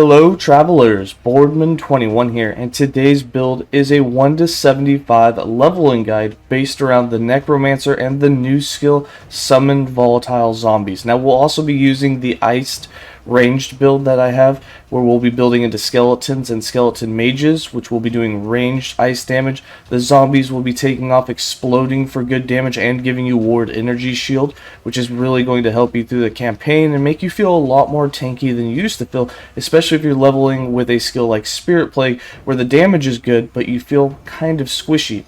Hello travelers, Boardman21 here, and today's build is a 1 to 75 leveling guide based around the Necromancer and the new skill Summon Volatile Zombies. Now we'll also be using the iced ranged build that I have, where we'll be building into skeletons and skeleton mages, which will be doing ranged ice damage. The zombies will be taking off exploding for good damage and giving you ward energy shield, which is really going to help you through the campaign and make you feel a lot more tanky than you used to feel, especially if you're leveling with a skill like Spirit Plague, where the damage is good but you feel kind of squishy.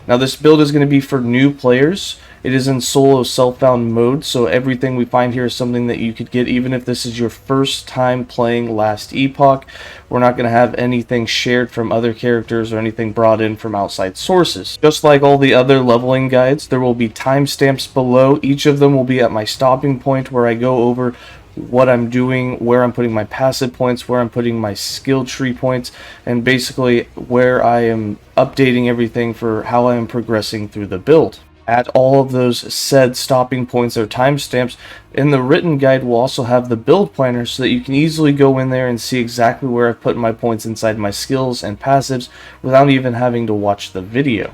Now this build is going to be for new players. It is in solo self-found mode, so everything we find here is something that you could get even if this is your first time playing Last Epoch. We're not going to have anything shared from other characters or anything brought in from outside sources. Just like all the other leveling guides, there will be timestamps below. Each of them will be at my stopping point where I go over what I'm doing, where I'm putting my passive points, where I'm putting my skill tree points, and basically where I am updating everything for how I am progressing through the build. At all of those said stopping points or timestamps, in the written guide we'll also have the build planner so that you can easily go in there and see exactly where I've put my points inside my skills and passives without even having to watch the video.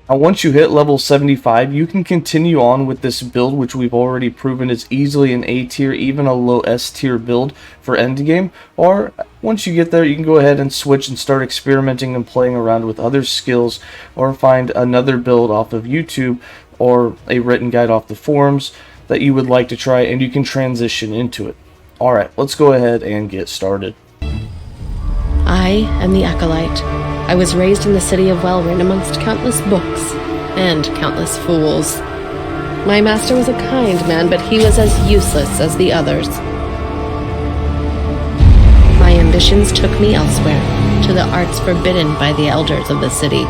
Now once you hit level 75, you can continue on with this build, which we've already proven is easily an A tier, even a low S tier build for endgame, or once you get there you can go ahead and switch and start experimenting and playing around with other skills, or find another build off of YouTube or a written guide off the forums that you would like to try, and you can transition into it. Alright, let's go ahead and get started. I am the Acolyte. I was raised in the city of Welrin amongst countless books and countless fools. My master was a kind man, but he was as useless as the others. My ambitions took me elsewhere, to the arts forbidden by the elders of the city.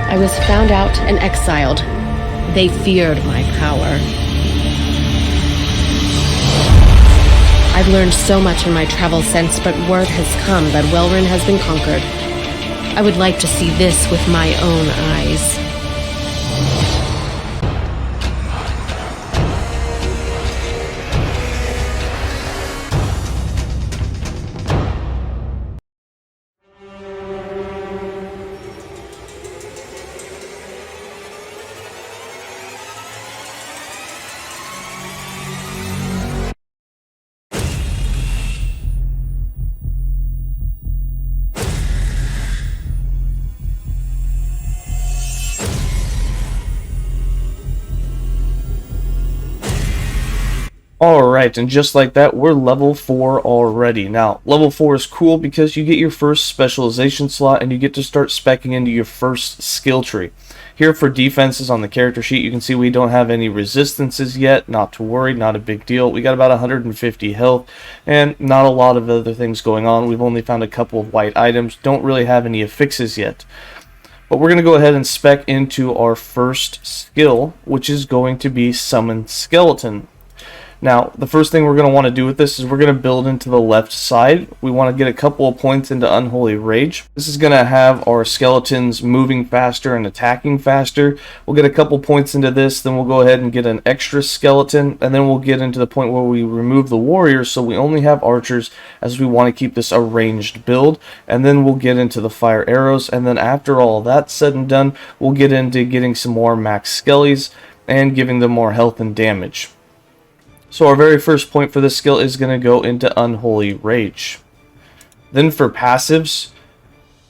I was found out and exiled. They feared my power. I've learned so much in my travels since, but word has come that Welrin has been conquered. I would like to see this with my own eyes. Alright, and just like that, we're level 4 already. Now, level 4 is cool because you get your first specialization slot and you get to start speccing into your first skill tree. Here for defenses on the character sheet, you can see we don't have any resistances yet. Not to worry, not a big deal. We got about 150 health and not a lot of other things going on. We've only found a couple of white items, don't really have any affixes yet. But we're going to go ahead and spec into our first skill, which is going to be Summon Skeleton. Now, the first thing we're going to want to do with this is we're going to build into the left side. We want to get a couple of points into Unholy Rage. This is going to have our skeletons moving faster and attacking faster. We'll get a couple points into this, then we'll go ahead and get an extra skeleton, and then we'll get into the point where we remove the warriors so we only have archers, as we want to keep this a ranged build, and then we'll get into the fire arrows, and then after all that's said and done, we'll get into getting some more max skellies and giving them more health and damage. So our very first point for this skill is going to go into Unholy Rage. Then for passives,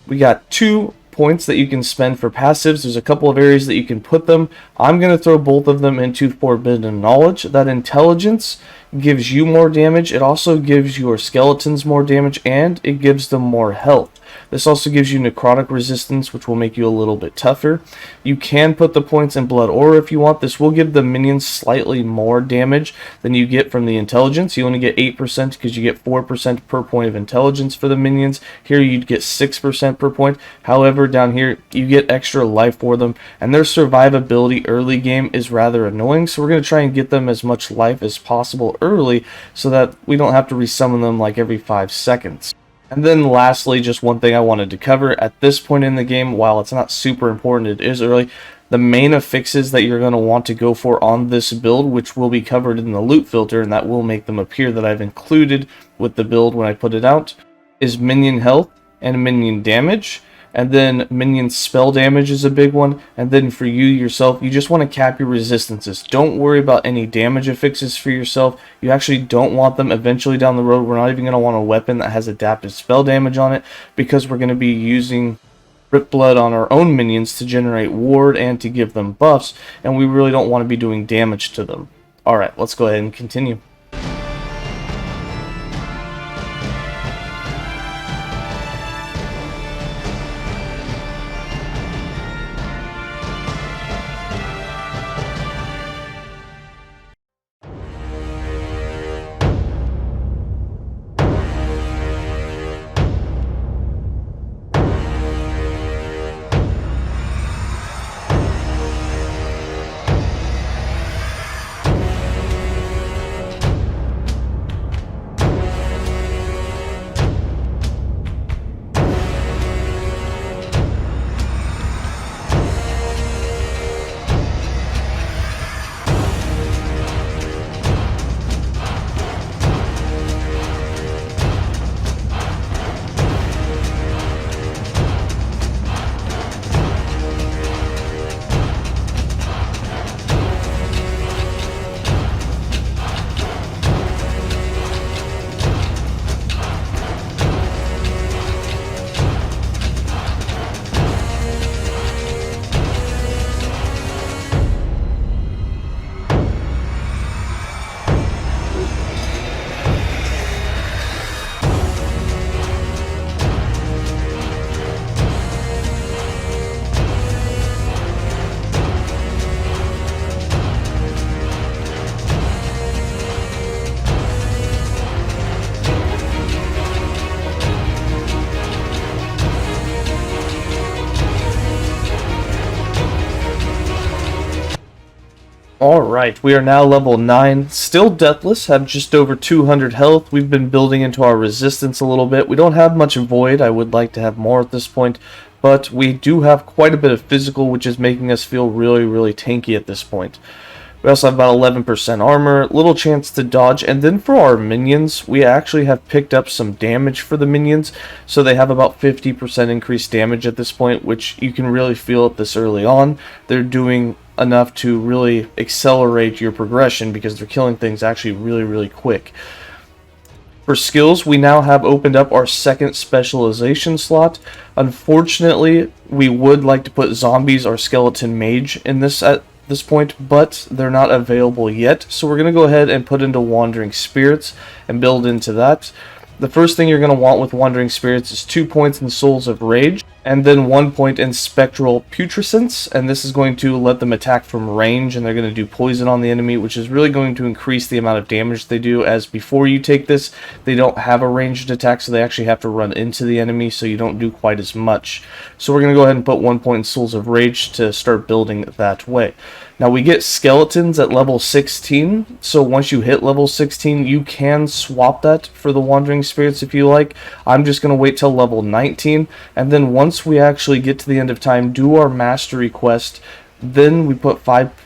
we got 2 points that you can spend for passives. There's a couple of areas that you can put them. I'm going to throw both of them into Forbidden Knowledge. That intelligence gives you more damage. It also gives your skeletons more damage, and it gives them more health. This also gives you necrotic resistance, which will make you a little bit tougher. You can put the points in Blood Aura if you want. This will give the minions slightly more damage than you get from the intelligence. You only get 8% because you get 4% per point of intelligence for the minions. Here you'd get 6% per point. However, down here you get extra life for them, and their survivability early game is rather annoying, so we're going to try and get them as much life as possible early so that we don't have to resummon them like every 5 seconds. And then lastly, just one thing I wanted to cover at this point in the game, while it's not super important, it is early. The main affixes that you're going to want to go for on this build, which will be covered in the loot filter, and that will make them appear that I've included with the build when I put it out, is minion health and minion damage. And then minion spell damage is a big one. And then for you yourself, you just want to cap your resistances. Don't worry about any damage affixes for yourself. You actually don't want them eventually down the road. We're not even going to want a weapon that has adaptive spell damage on it, because we're going to be using Rip Blood on our own minions to generate ward and to give them buffs, and we really don't want to be doing damage to them. Alright, let's go ahead and continue. Alright, we are now level 9, still deathless, have just over 200 health. We've been building into our resistance a little bit. We don't have much void, I would like to have more at this point, but we do have quite a bit of physical, which is making us feel really tanky at this point. We also have about 11% armor, little chance to dodge, and then for our minions, we actually have picked up some damage for the minions, so they have about 50% increased damage at this point, which you can really feel it this early on. They're doing enough to really accelerate your progression because they're killing things actually really quick. For skills, we now have opened up our second specialization slot. Unfortunately, we would like to put zombies or skeleton mage in this at this point, but they're not available yet, so we're going to go ahead and put into wandering spirits and build into that. The first thing you're going to want with wandering spirits is 2 points in souls of rage, and then 1 point in spectral putrescence, and this is going to let them attack from range, and they're going to do poison on the enemy, which is really going to increase the amount of damage they do, as before you take this, they don't have a ranged attack, so they actually have to run into the enemy, so you don't do quite as much. So we're going to go ahead and put 1 point in souls of rage to start building that way. Now we get skeletons at level 16, so once you hit level 16, you can swap that for the wandering spirits if you like. I'm just going to wait till level 19, and then once we actually get to the end of time, do our mastery quest, then we put 5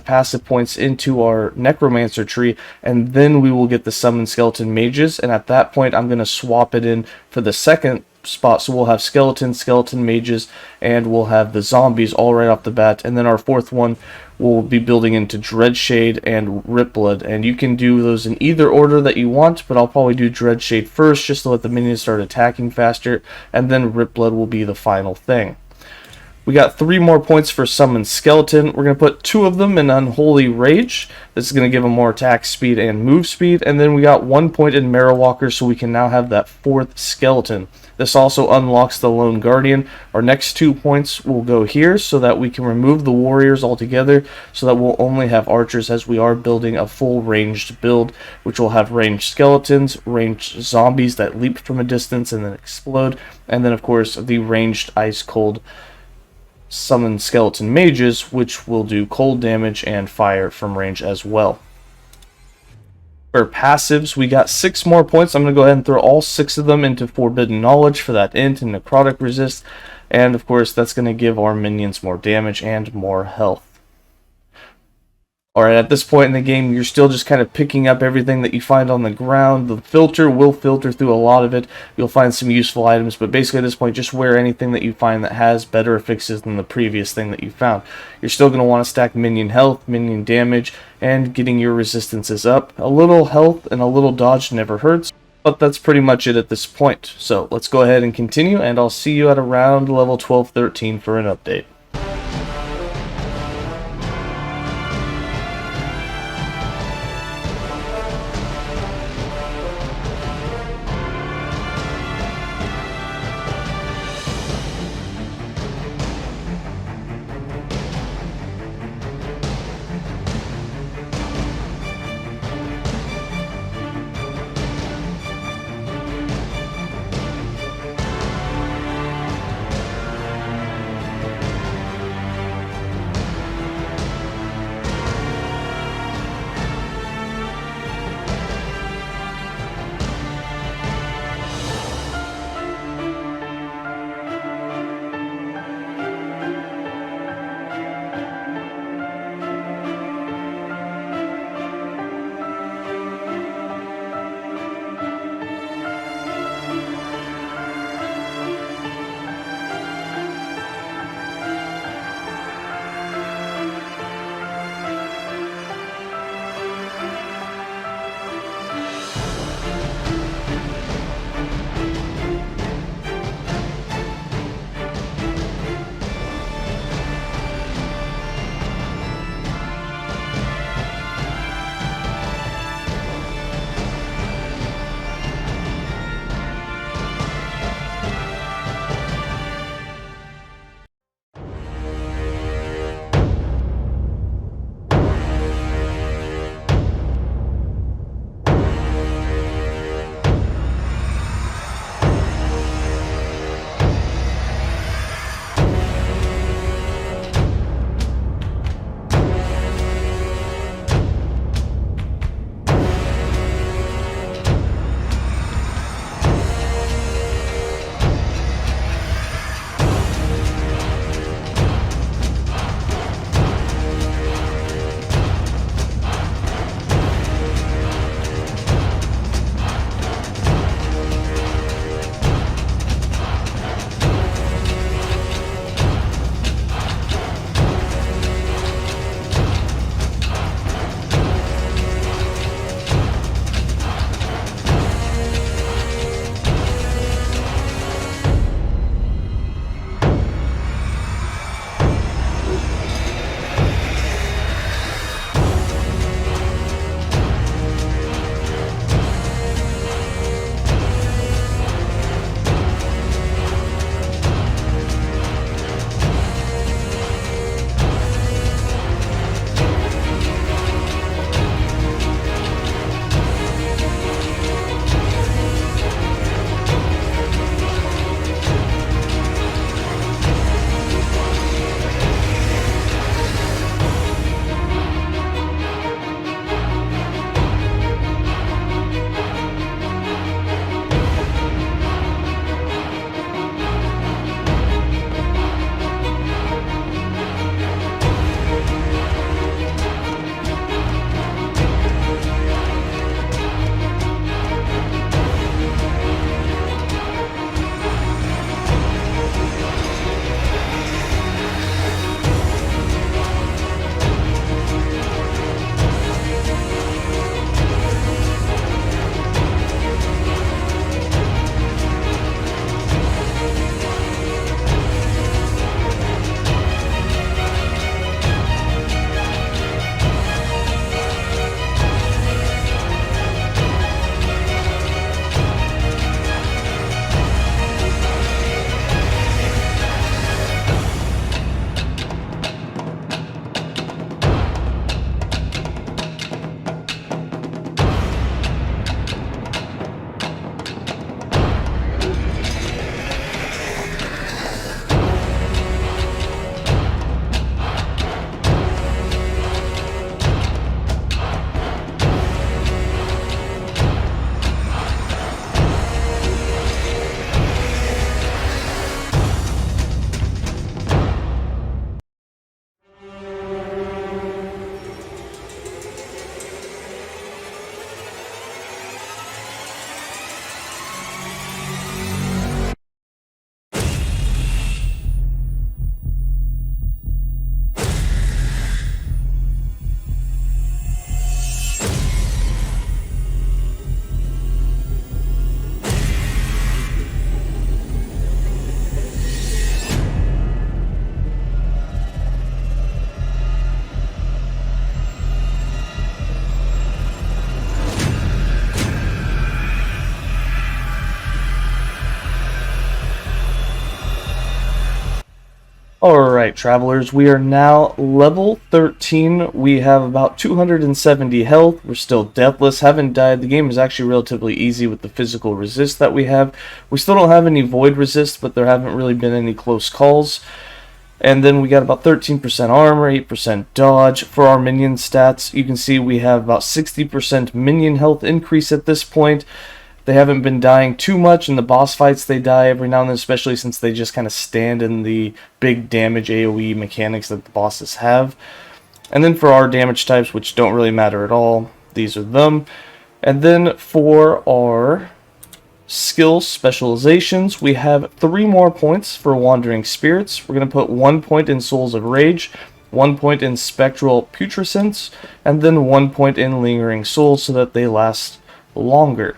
passive points into our Necromancer tree, and then we will get the summon skeleton mages, and at that point I'm going to swap it in for the second spot, so we'll have skeleton mages, and we'll have the zombies all right off the bat, and then our fourth one will be building into Dreadshade and Ripblood, and you can do those in either order that you want, but I'll probably do Dreadshade first just to let the minions start attacking faster, and then Ripblood will be the final thing. We got 3 more points for Summon Skeleton. We're going to put 2 of them in Unholy Rage. This is going to give them more attack speed and move speed. And then we got 1 point in Marrowwalker, so we can now have that 4th skeleton. This also unlocks the Lone Guardian. Our next 2 points will go here so that we can remove the warriors altogether, so that we'll only have archers, as we are building a full ranged build, which will have ranged skeletons, ranged zombies that leap from a distance and then explode, and then of course the ranged ice cold summon skeleton mages, which will do cold damage and fire from range as well. For passives, we got 6 more points. I'm going to go ahead and throw all 6 of them into Forbidden Knowledge for that int and necrotic resist. And of course, that's going to give our minions more damage and more health. Alright, at this point in the game, you're still just kind of picking up everything that you find on the ground. The filter will filter through a lot of it. You'll find some useful items, but basically at this point, just wear anything that you find that has better affixes than the previous thing that you found. You're still going to want to stack minion health, minion damage, and getting your resistances up. A little health and a little dodge never hurts, but that's pretty much it at this point. So let's go ahead and continue, and I'll see you at around level 12-13 for an update. Alright, travelers, we are now level 13. We have about 270 health. We're still deathless, haven't died. The game is actually relatively easy with the physical resist that we have. We still don't have any void resist, but there haven't really been any close calls. And then we got about 13% armor, 8% dodge. For our minion stats, you can see we have about 60% minion health increase at this point. They haven't been dying too much. In the boss fights, they die every now and then, especially since they just kind of stand in the big damage AoE mechanics that the bosses have. And then for our damage types, which don't really matter at all, these are them. And then for our skill specializations, we have 3 more points for Wandering Spirits. We're going to put 1 point in Souls of Rage, 1 point in Spectral Putrescence, and then 1 point in Lingering Souls so that they last longer.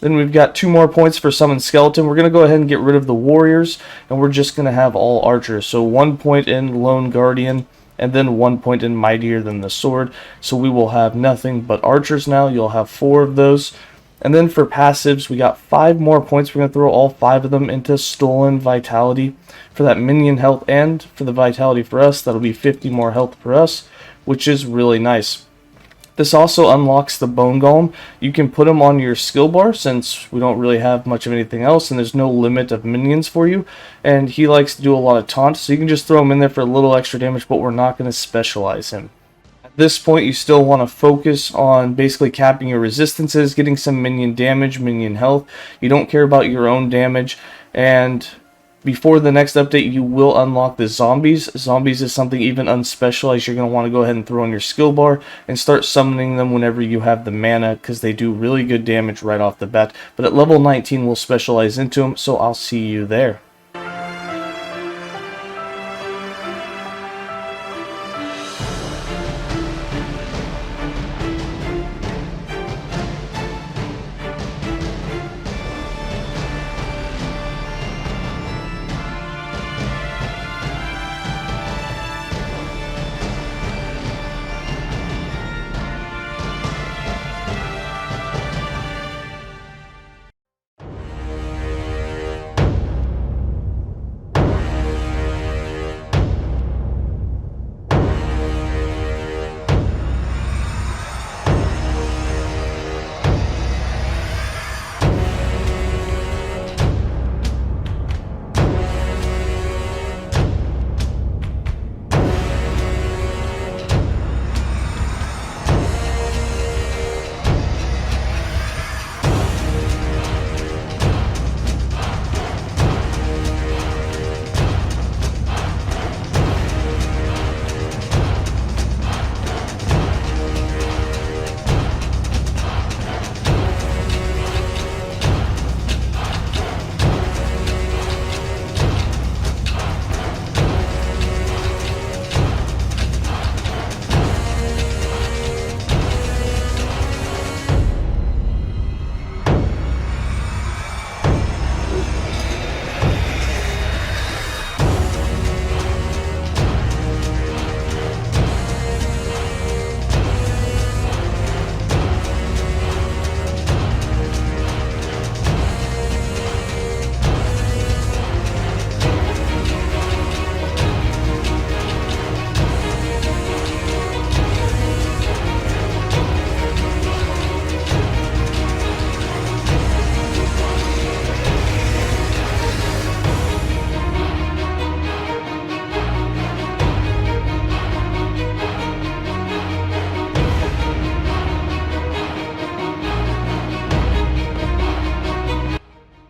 Then we've got 2 more points for Summon Skeleton. We're going to go ahead and get rid of the Warriors, and we're just going to have all Archers. So 1 point in Lone Guardian, and then 1 point in Mightier Than the Sword. So we will have nothing but Archers now. You'll have 4 of those. And then for passives, we got 5 more points. We're going to throw all 5 of them into Stolen Vitality for that minion health and for the Vitality for us. That'll be 50 more health for us, which is really nice. This also unlocks the Bone Golem. You can put him on your skill bar since we don't really have much of anything else and there's no limit of minions for you. And he likes to do a lot of taunts, so you can just throw him in there for a little extra damage, but we're not going to specialize him. At this point, you still want to focus on basically capping your resistances, getting some minion damage, minion health. You don't care about your own damage, and before the next update, you will unlock the zombies. Zombies is something even unspecialized. You're going to want to go ahead and throw on your skill bar and start summoning them whenever you have the mana, because they do really good damage right off the bat. But at level 19, we'll specialize into them, so I'll see you there.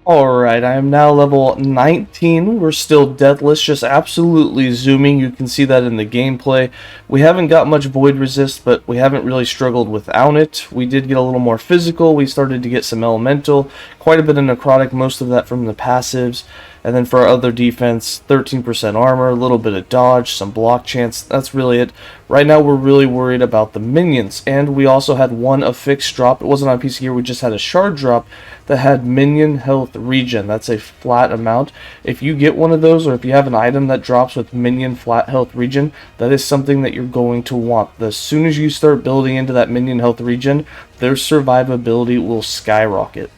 Alright, I am now level 19. We're still deathless, just absolutely zooming. You can see that in the gameplay. We haven't got much void resist, but we haven't really struggled without it. We did get a little more physical. We started to get some elemental, quite a bit of necrotic, most of that from the passives. And then for our other defense, 13% armor, a little bit of dodge, some block chance. That's really it. Right now we're really worried about the minions. And we also had one affixed drop. It wasn't on a piece of gear, we just had a shard drop that had minion health regen. That's a flat amount. If you get one of those, or if you have an item that drops with minion flat health regen, that is something that you're going to want. As soon as you start building into that minion health regen, their survivability will skyrocket.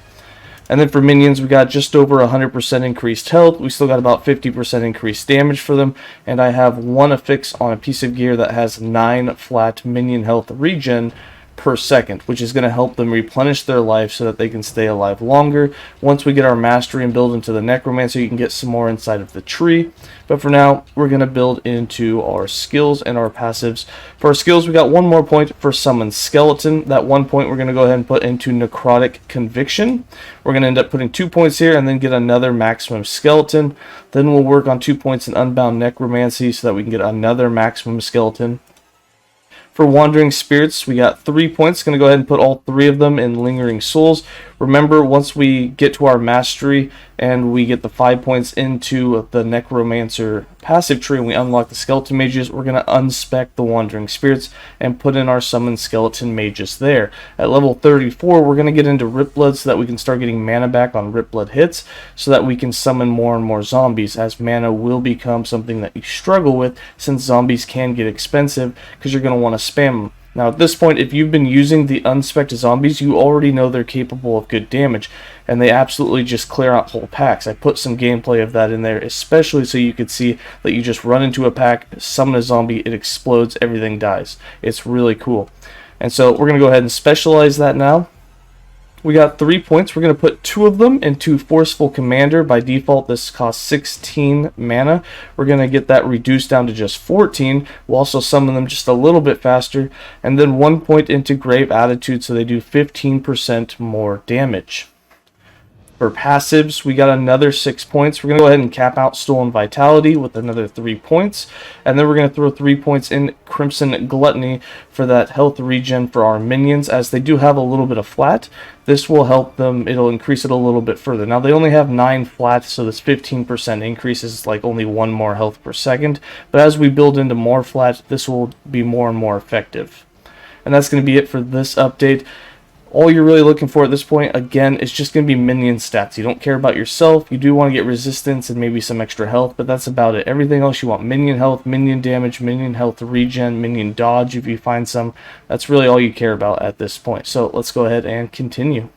And then for minions, we got just over 100% increased health. We still got about 50% increased damage for them. And I have one affix on a piece of gear that has 9 flat minion health regen per second, which is going to help them replenish their life so that they can stay alive longer. Once we get our mastery and build into the Necromancer, you can get some more inside of the tree. But for now, we're going to build into our skills and our passives. For our skills, we got one more point for Summon Skeleton. That 1 point we're going to go ahead and put into Necrotic Conviction. We're going to end up putting 2 points here and then get another Maximum Skeleton. Then we'll work on 2 points in Unbound Necromancy so that we can get another Maximum Skeleton. For Wandering Spirits, we got 3 points. Going to go ahead and put all 3 of them in Lingering Souls. Remember, once we get to our Mastery and we get the 5 points into the Necromancer passive tree and we unlock the Skeleton Mages, we're going to unspec the Wandering Spirits and put in our Summoned Skeleton Mages there. At level 34, we're going to get into Rip Blood so that we can start getting mana back on Rip Blood hits so that we can summon more and more zombies, as mana will become something that you struggle with since zombies can get expensive because you're going to want to spam them. Now at this point, if you've been using the unspec'd zombies, you already know they're capable of good damage, and they absolutely just clear out whole packs. I put some gameplay of that in there, especially so you could see that you just run into a pack, summon a zombie, it explodes, everything dies. It's really cool. And so we're going to go ahead and specialize that now. We got 3 points. We're going to put 2 of them into Forceful Commander. By default, this costs 16 mana. We're going to get that reduced down to just 14. We'll also summon them just a little bit faster. And then 1 point into Grave Attitude, so they do 15% more damage. For passives, we got another 6 points. We're going to go ahead and cap out Stolen Vitality with another 3 points. And then we're going to throw 3 points in Crimson Gluttony for that health regen for our minions, as they do have a little bit of flat. This will help them, it'll increase it a little bit further. Now they only have 9 flat, so this 15% increase is like only 1 more health per second. But as we build into more flat, this will be more and more effective. And that's going to be it for this update. All you're really looking for at this point, again, is just going to be minion stats. You don't care about yourself. You do want to get resistance and maybe some extra health, but that's about it. Everything else you want: minion health, minion damage, minion health regen, minion dodge if you find some. That's really all you care about at this point. So let's go ahead and continue.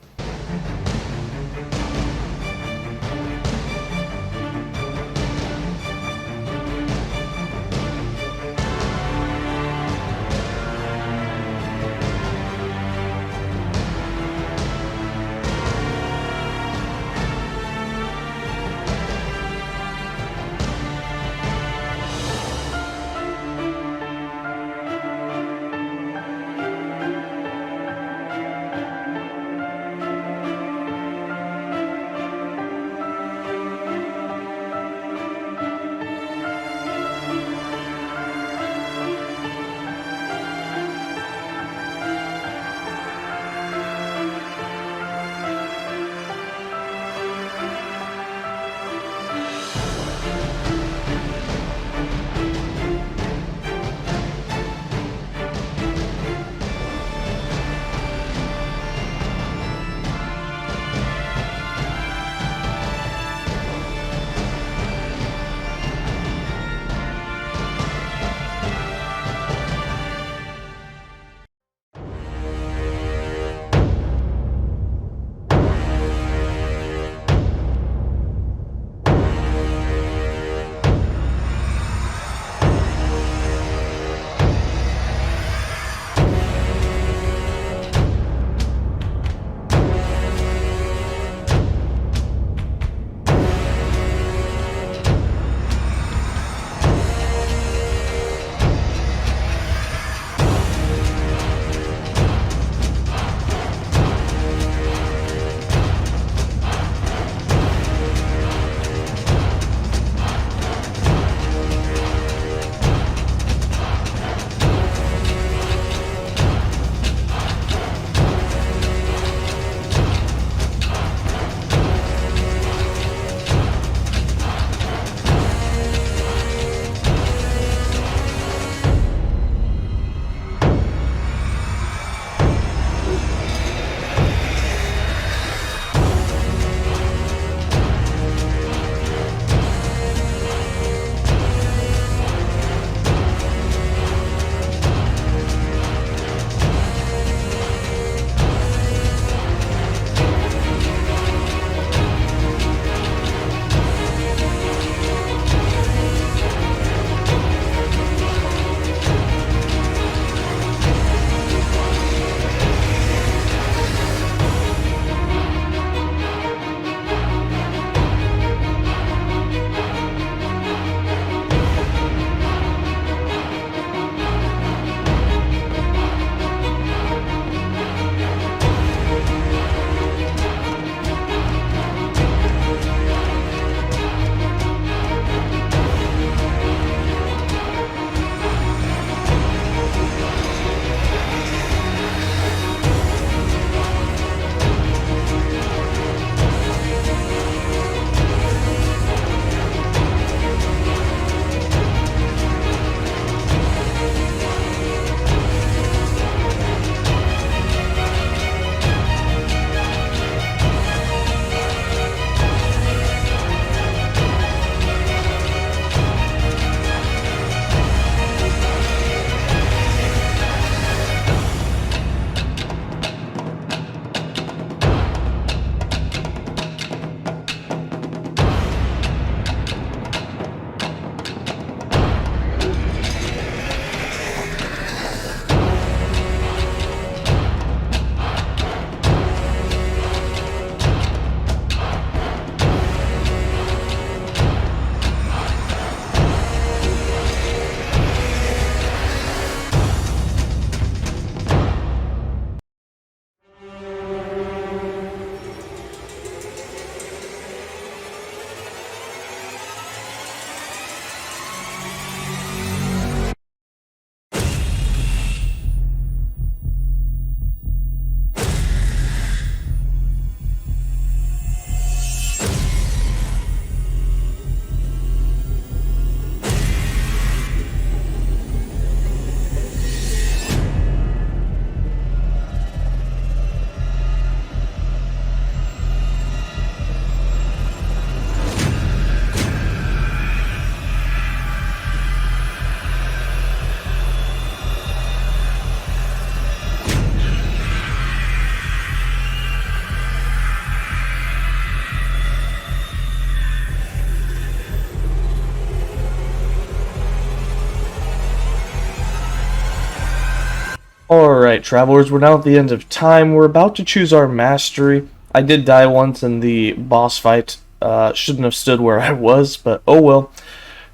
Alright, travelers, we're now at the end of time. We're about to choose our mastery. I did die once in the boss fight. Shouldn't have stood where I was, but oh well.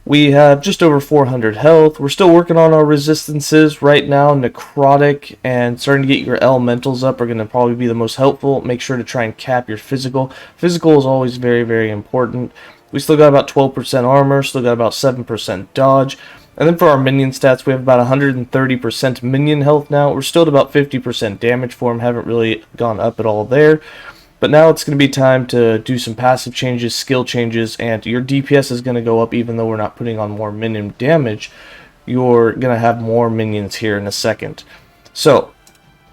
We have just over 400 health. We're still working on our resistances right now. Necrotic and starting to get your elementals up are going to probably be the most helpful. Make sure to try and cap your physical. Physical is always very, very important. We still got about 12% armor, still got about 7% dodge. And then for our minion stats, we have about 130% minion health now. We're still at about 50% damage for them. Haven't really gone up at all there. But now it's going to be time to do some passive changes, skill changes, and your DPS is going to go up even though we're not putting on more minion damage. You're going to have more minions here in a second. So,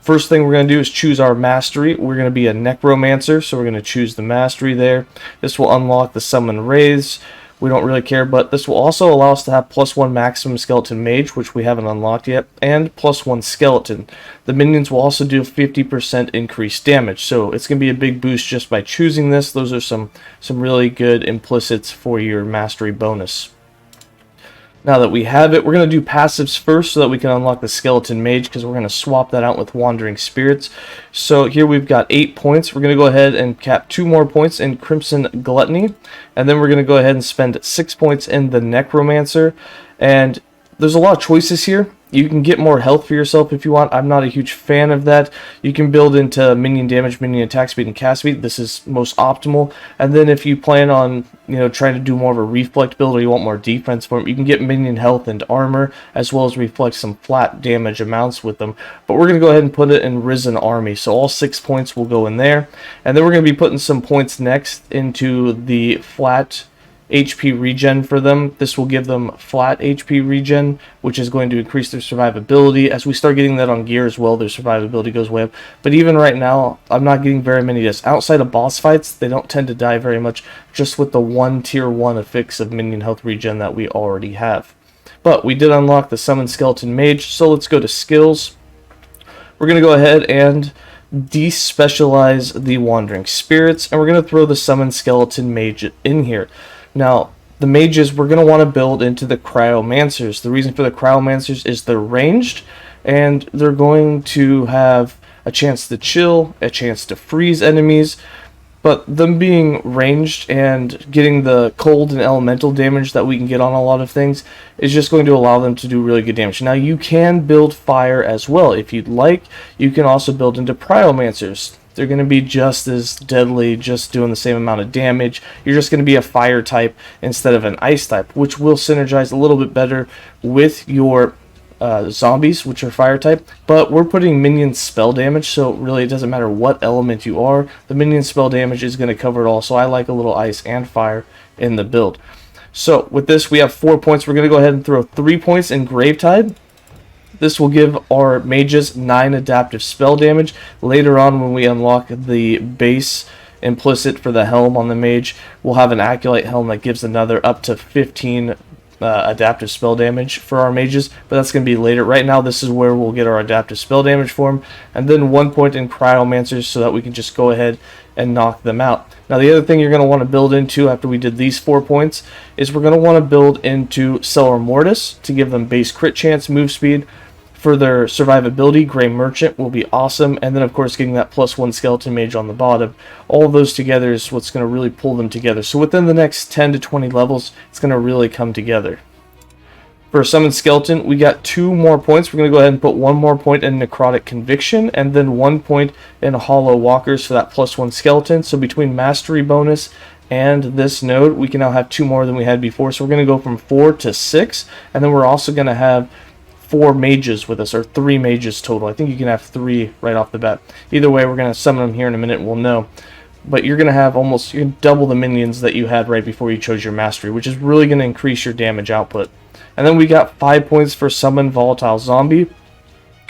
first thing we're going to do is choose our mastery. We're going to be a Necromancer, so we're going to choose the mastery there. This will unlock the summon raise. We don't really care, but this will also allow us to have +1 maximum skeleton mage, which we haven't unlocked yet, and +1 skeleton. The minions will also do 50% increased damage, so it's going to be a big boost just by choosing this. Those are some really good implicits for your mastery bonus. Now that we have it, we're going to do passives first so that we can unlock the skeleton mage, because we're going to swap that out with wandering spirits. So here we've got 8 points. We're going to go ahead and cap 2 more points in crimson gluttony, and then we're going to go ahead and spend 6 points in the necromancer. And there's a lot of choices here. You can get more health for yourself if you want. I'm not a huge fan of that. You can build into minion damage, minion attack speed, and cast speed. This is most optimal. And then if you plan on, trying to do more of a reflect build, or you want more defense for them, you can get minion health and armor, as well as reflect some flat damage amounts with them. But we're going to go ahead and put it in Risen Army. So all 6 points will go in there. And then we're going to be putting some points next into the flat HP regen for them. This will give them flat HP regen, which is going to increase their survivability. As we start getting that on gear as well, their survivability goes way up. But even right now, I'm not getting very many just outside of boss fights. They don't tend to die very much, just with the one tier 1 affix of minion health regen that we already have. But we did unlock the summon skeleton mage, so let's go to skills. We're going to go ahead and despecialize the wandering spirits, and we're going to throw the summon skeleton mage in here. Now, the mages we're going to want to build into the cryomancers. The reason for the cryomancers is they're ranged, and they're going to have a chance to chill, a chance to freeze enemies, but them being ranged and getting the cold and elemental damage that we can get on a lot of things is just going to allow them to do really good damage. Now, you can build fire as well. If you'd like, you can also build into cryomancers. They're going to be just as deadly, just doing the same amount of damage. You're just going to be a fire type instead of an ice type, which will synergize a little bit better with your zombies, which are fire type. But we're putting minion spell damage, so really it doesn't matter what element you are. The minion spell damage is going to cover it all, so I like a little ice and fire in the build. So with this, we have 4 points. We're going to go ahead and throw 3 points in Gravetide. This will give our mages 9 adaptive spell damage. Later on, when we unlock the base implicit for the helm on the mage, we'll have an Acolyte helm that gives another up to 15 adaptive spell damage for our mages, but that's going to be later. Right now, this is where we'll get our adaptive spell damage for them, and then 1 point in cryomancers so that we can just go ahead and knock them out. Now, the other thing you're going to want to build into after we did these 4 points is we're going to want to build into Cellar Mortis to give them base crit chance, move speed. For their survivability, Grey Merchant will be awesome, and then of course getting that +1 skeleton mage on the bottom. All of those together is what's going to really pull them together. So within the next 10 to 20 levels, it's going to really come together. For Summon Skeleton, we got 2 more points. We're going to go ahead and put 1 more point in Necrotic Conviction, and then 1 point in Hollow Walkers for that +1 skeleton. So between Mastery bonus and this node, we can now have 2 more than we had before. So we're going to go from 4 to 6, and then we're also going to have 4 mages with us, or 3 mages total. I think you can have 3 right off the bat. Either way, we're going to summon them here in a minute, we'll know. But you're going to have almost double the minions that you had right before you chose your mastery, which is really going to increase your damage output. And then we got 5 points for Summon Volatile Zombie.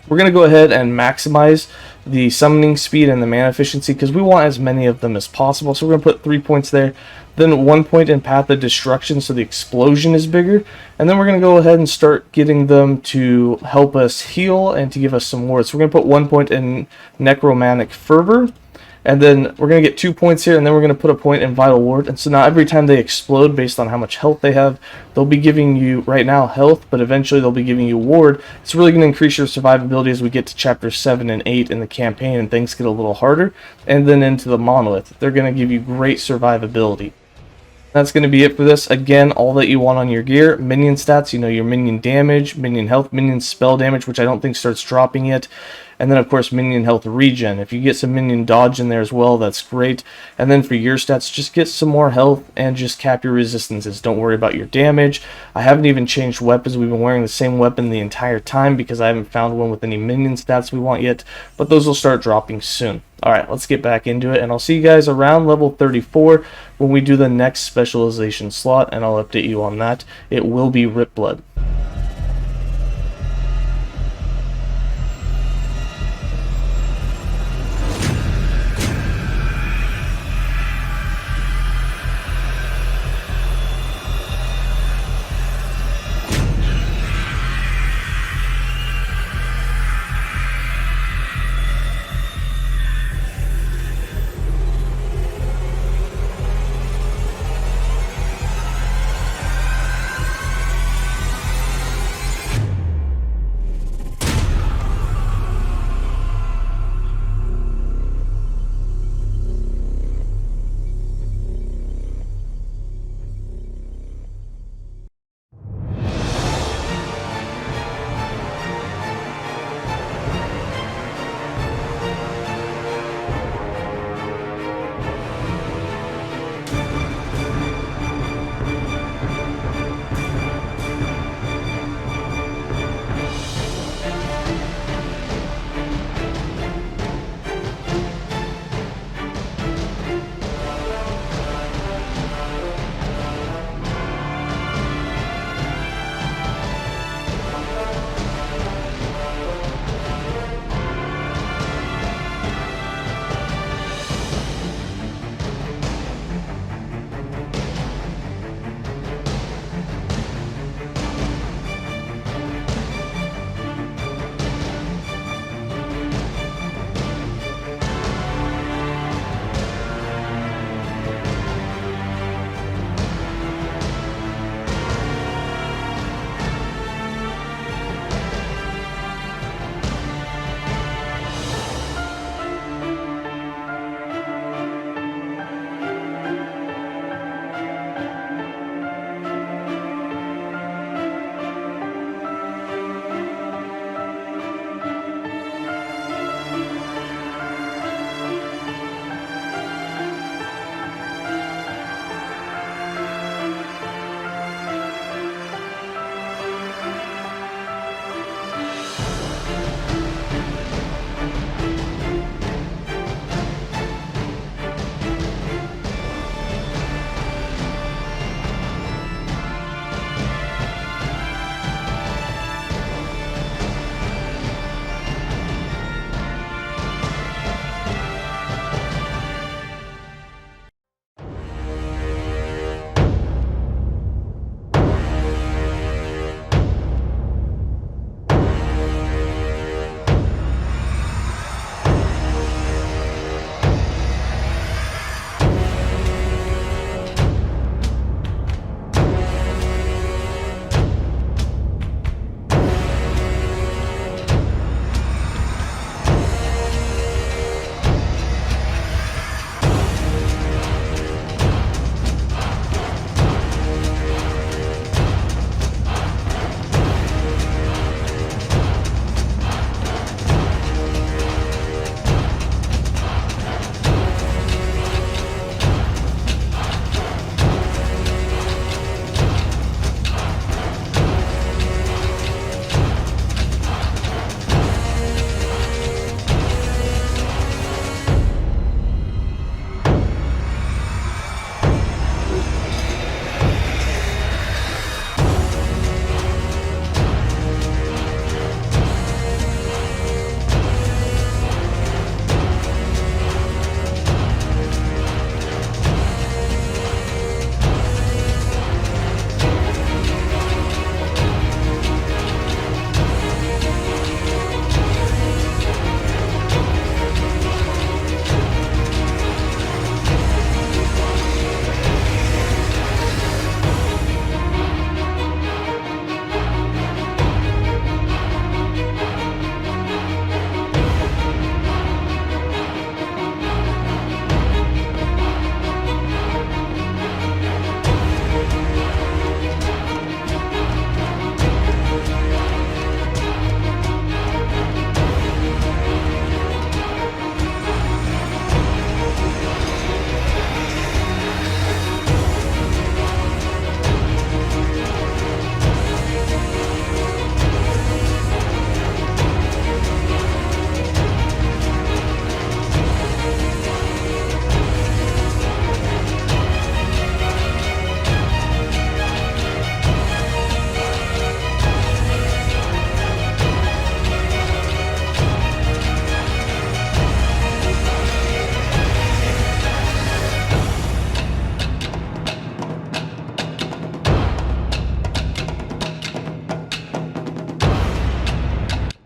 We're going to go ahead and maximize the summoning speed and the mana efficiency because we want as many of them as possible. So we're going to put 3 points there. Then 1 point in Path of Destruction, so the explosion is bigger. And then we're going to go ahead and start getting them to help us heal and to give us some wards. So we're going to put 1 point in Necromantic Fervor. And then we're going to get 2 points here, and then we're going to put a point in Vital Ward. And so now every time they explode based on how much health they have, they'll be giving you, right now, health, but eventually they'll be giving you Ward. It's really going to increase your survivability as we get to Chapter 7 and 8 in the campaign, and things get a little harder. And then into the Monolith, they're going to give you great survivability. That's going to be it for this. Again, all that you want on your gear, minion stats, you know, your minion damage, minion health, minion spell damage, which I don't think starts dropping yet. And then, of course, minion health regen. If you get some minion dodge in there as well, that's great. And then for your stats, just get some more health and just cap your resistances. Don't worry about your damage. I haven't even changed weapons. We've been wearing the same weapon the entire time because I haven't found one with any minion stats we want yet. But those will start dropping soon. Alright, let's get back into it, and I'll see you guys around level 34 when we do the next specialization slot, and I'll update you on that. It will be Rip Blood.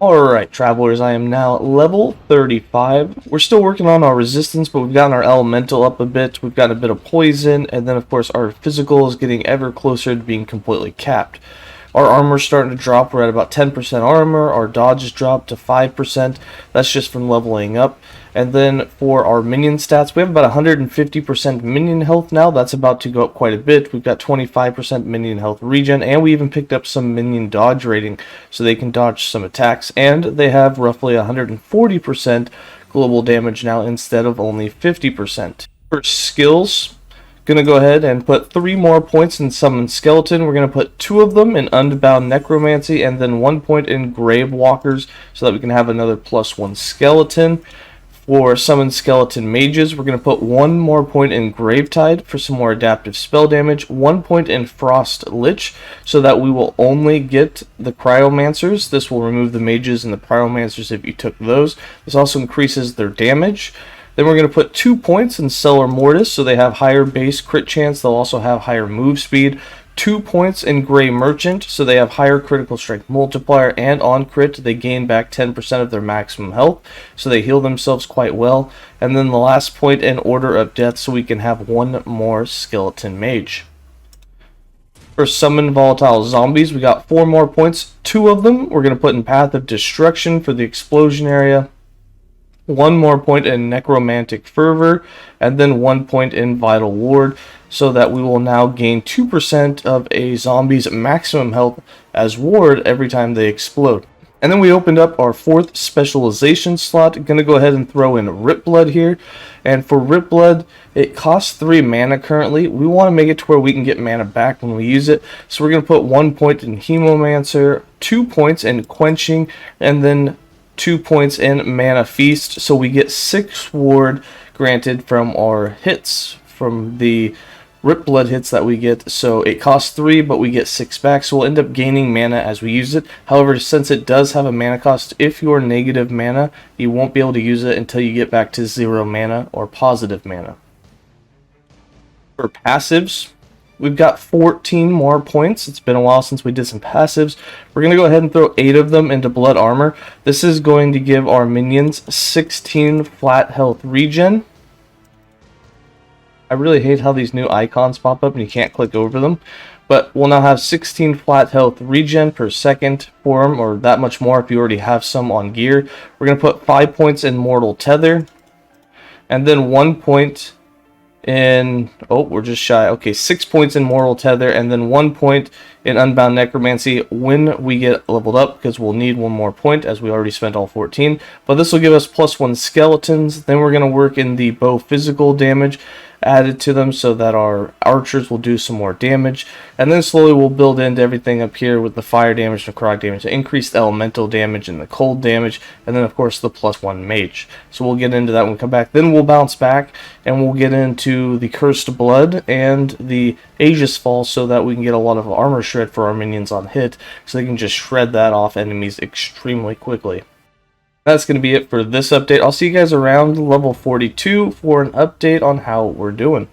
Alright, travelers, I am now at level 35. We're still working on our resistance, but we've gotten our elemental up a bit. We've got a bit of poison, and then of course our physical is getting ever closer to being completely capped. Our armor's starting to drop. We're at about 10% armor. Our dodge has dropped to 5%. That's just from leveling up. And then for our minion stats, we have about 150% minion health now. That's about to go up quite a bit. We've got 25% minion health regen, and we even picked up some minion dodge rating, so they can dodge some attacks. And they have roughly 140% global damage now instead of only 50%. For skills, gonna go ahead and put 3 more points in Summon Skeleton. We're gonna put 2 of them in Unbound Necromancy, and then 1 point in Grave Walkers, so that we can have another +1 skeleton. For Summon Skeleton Mages, we're going to put 1 more point in Gravetide for some more adaptive spell damage, 1 point in Frost Lich, so that we will only get the Cryomancers. This will remove the Mages and the Cryomancers if you took those. This also increases their damage. Then we're going to put 2 points in Cellar Mortis, so they have higher base crit chance. They'll also have higher move speed. 2 points in Grey Merchant, so they have higher critical strength multiplier, and on crit they gain back 10% of their maximum health, so they heal themselves quite well. And then the last point in Order of Death, so we can have 1 more Skeleton Mage. For Summon Volatile Zombies, we got 4 more points. 2 of them we're going to put in Path of Destruction for the explosion area, 1 more point in Necromantic Fervor, and then 1 point in Vital Ward, so that we will now gain 2% of a zombie's maximum health as ward every time they explode. And then we opened up our 4th specialization slot. Gonna go ahead and throw in Rip Blood here. And for Rip Blood, it costs 3 mana currently. We want to make it to where we can get mana back when we use it. So we're gonna put 1 point in Hemomancer, 2 points in Quenching, and then 2 points in Mana Feast. So we get 6 ward granted from our hits, from the Rip Blood hits that we get. So it costs 3, but we get 6 back, so we'll end up gaining mana as we use it. However, since it does have a mana cost, if you're negative mana, you won't be able to use it until you get back to 0 mana or positive mana. For passives, we've got 14 more points. It's been a while since we did some passives. We're going to go ahead and throw 8 of them into Blood Armor. This is going to give our minions 16 flat health regen. I really hate how these new icons pop up and you can't click over them. But we'll now have 16 flat health regen per second for them, or that much more if you already have some on gear. We're going to put 5 points in Mortal Tether, and then 1 point in, oh, we're just shy. Okay, 6 points in Mortal Tether, and then 1 point in Unbound Necromancy when we get leveled up, because we'll need 1 more point as we already spent all 14. But this will give us +1 skeletons. Then we're going to work in the bow physical damage added to them, so that our archers will do some more damage, and then slowly we'll build into everything up here with the fire damage, necrotic damage, the increased elemental damage, and the cold damage, and then of course the +1 mage. So we'll get into that when we come back. Then we'll bounce back and we'll get into the Cursed Blood and the Aegis Fall, so that we can get a lot of armor shred for our minions on hit, so they can just shred that off enemies extremely quickly. That's going to be it for this update. I'll see you guys around level 42 for an update on how we're doing.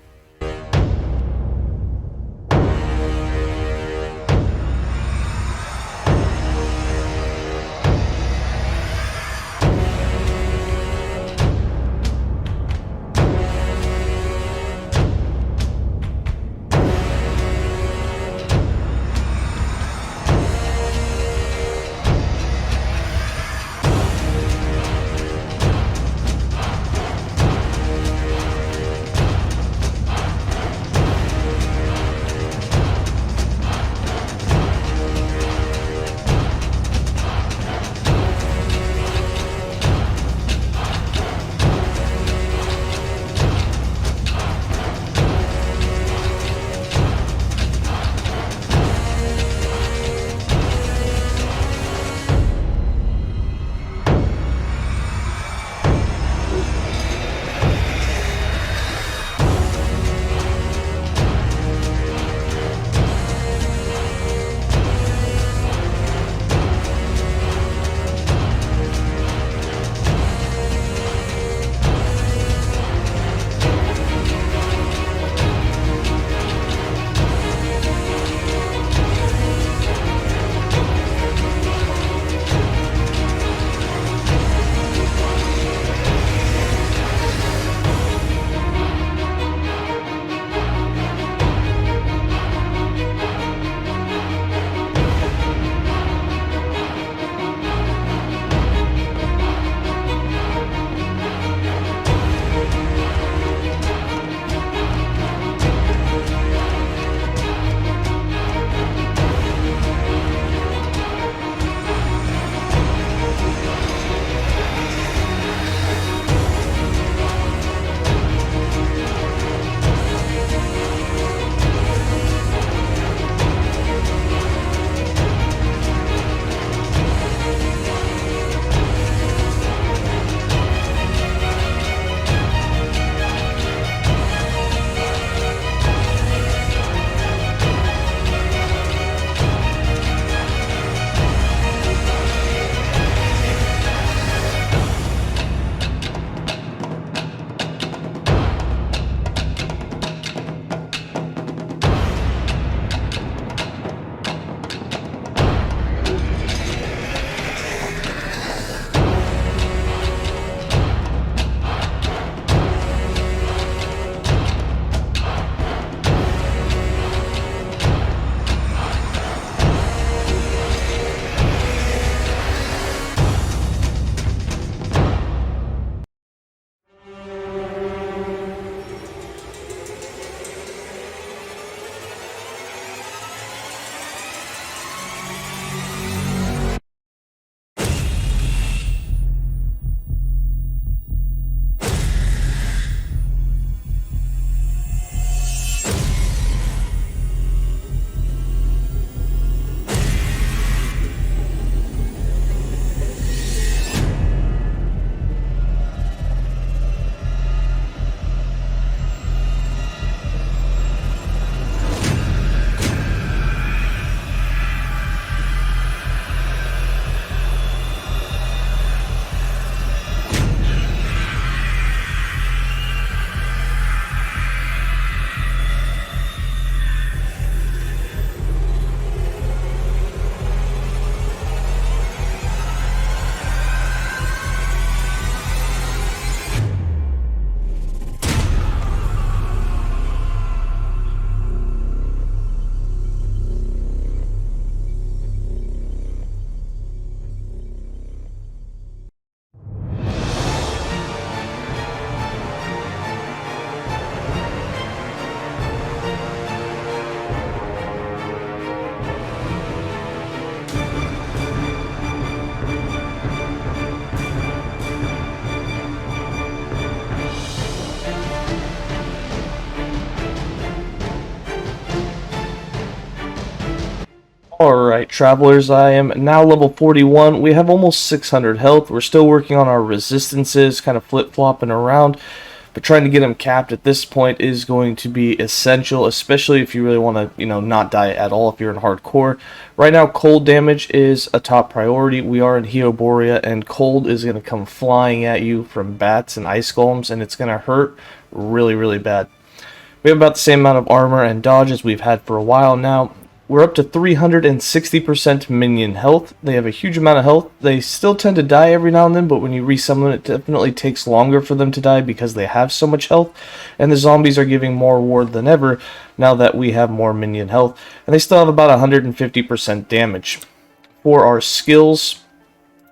Alright, travelers, I am now level 41. We have almost 600 health. We're still working on our resistances, kind of flip-flopping around. But trying to get them capped at this point is going to be essential, especially if you really want to, not die at all if you're in hardcore. Right now, cold damage is a top priority. We are in Heoborea, and cold is going to come flying at you from bats and ice golems, and it's going to hurt really, really bad. We have about the same amount of armor and dodge as we've had for a while now. We're up to 360% minion health. They have a huge amount of health. They still tend to die every now and then, but when you resummon it definitely takes longer for them to die because they have so much health. And the zombies are giving more ward than ever now that we have more minion health. And they still have about 150% damage. For our skills,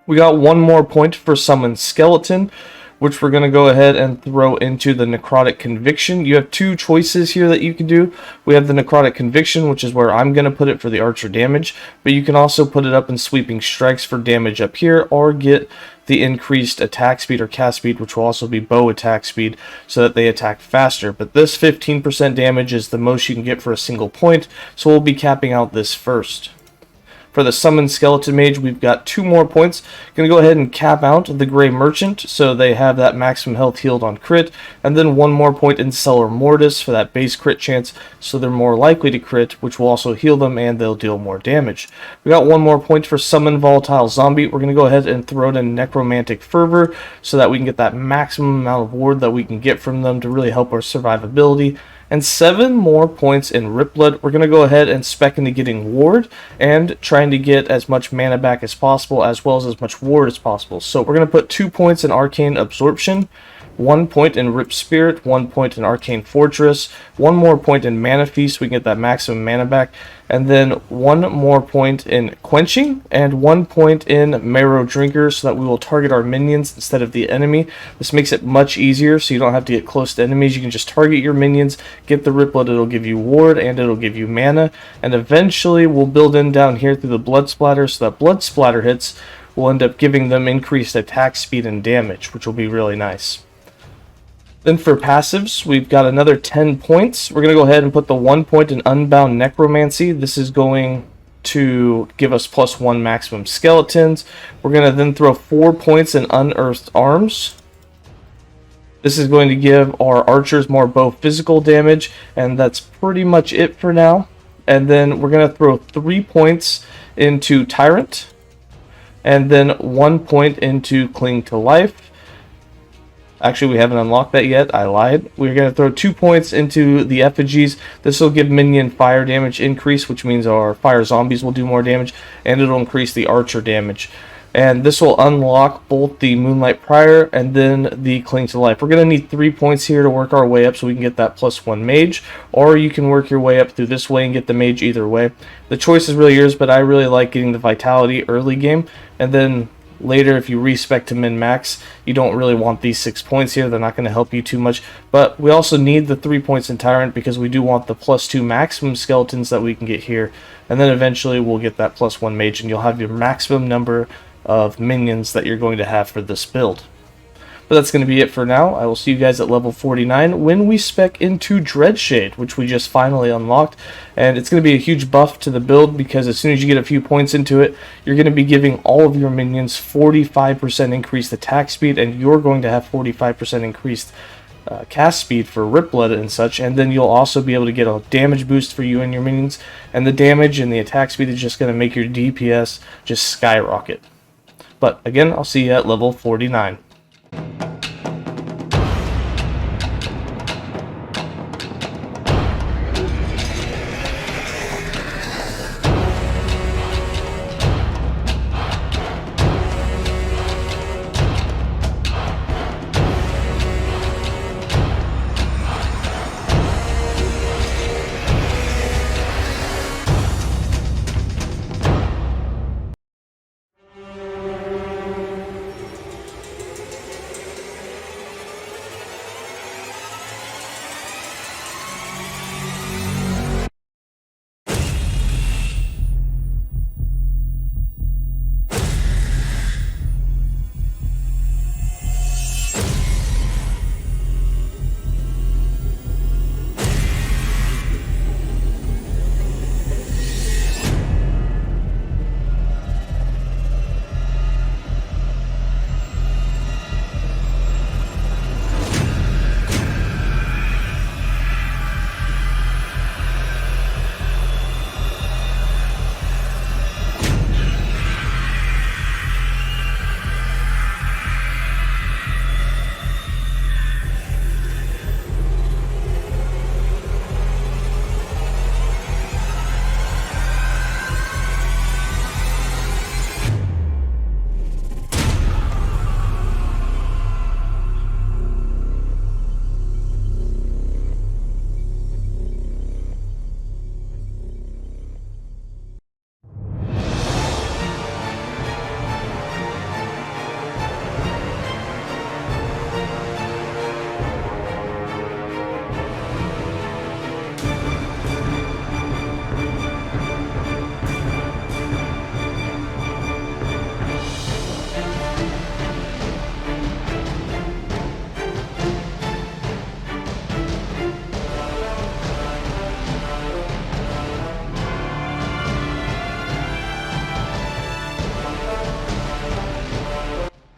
we got one more point for Summon Skeleton, which we're going to go ahead and throw into the Necrotic Conviction. You have two choices here that you can do. We have the Necrotic Conviction, which is where I'm going to put it for the archer damage, but you can also put it up in Sweeping Strikes for damage up here, or get the increased attack speed or cast speed, which will also be bow attack speed, so that they attack faster. But this 15% damage is the most you can get for a single point, so we'll be capping out this first. For the Summon Skeleton Mage, we've got 2 more points. Going to go ahead and cap out the Grey Merchant, so they have that maximum health healed on crit, and then 1 more point in Cellar Mortis for that base crit chance, so they're more likely to crit, which will also heal them, and they'll deal more damage. We got 1 more point for Summon Volatile Zombie. We're going to go ahead and throw it in Necromantic Fervor, so that we can get that maximum amount of ward that we can get from them to really help our survivability. And 7 more points in Ripblood. We're going to go ahead and spec into getting ward and trying to get as much mana back as possible, as well as much ward as possible. So we're going to put 2 points in Arcane Absorption, 1 point in Rip Spirit, 1 point in Arcane Fortress, 1 more point in Mana Feast, we can get that maximum mana back, and then 1 more point in Quenching, and 1 point in Marrow Drinker, so that we will target our minions instead of the enemy. This makes it much easier, so you don't have to get close to enemies. You can just target your minions, get the Ripblood, it'll give you ward, and it'll give you mana, and eventually we'll build in down here through the Blood Splatter, so that Blood Splatter hits will end up giving them increased attack speed and damage, which will be really nice. Then for passives, we've got another 10 points. We're going to go ahead and put the 1 point in Unbound Necromancy. This is going to give us +1 maximum skeletons. We're going to then throw 4 points in Unearthed Arms. This is going to give our archers more bow physical damage, and that's pretty much it for now. And then we're going to throw 3 points into Tyrant, and then 1 point into Cling to Life. Actually, we haven't unlocked that yet. I lied. We're going to throw 2 points into the Effigies. This will give minion fire damage increase, which means our fire zombies will do more damage, and it'll increase the archer damage. And this will unlock both the Moonlight Prior and then the Cling to Life. We're going to need 3 points here to work our way up so we can get that +1 mage, or you can work your way up through this way and get the mage either way. The choice is really yours, but I really like getting the Vitality early game, and then later, if you respec to min-max, you don't really want these 6 points here. They're not going to help you too much. But we also need the 3 points in Tyrant because we do want the +2 maximum skeletons that we can get here. And then eventually we'll get that +1 mage, and you'll have your maximum number of minions that you're going to have for this build. But that's going to be it for now. I will see you guys at level 49 when we spec into Dreadshade, which we just finally unlocked. And it's going to be a huge buff to the build because as soon as you get a few points into it, you're going to be giving all of your minions 45% increased attack speed, and you're going to have 45% increased cast speed for Ripblood and such. And then you'll also be able to get a damage boost for you and your minions. And the damage and the attack speed is just going to make your DPS just skyrocket. But again, I'll see you at level 49.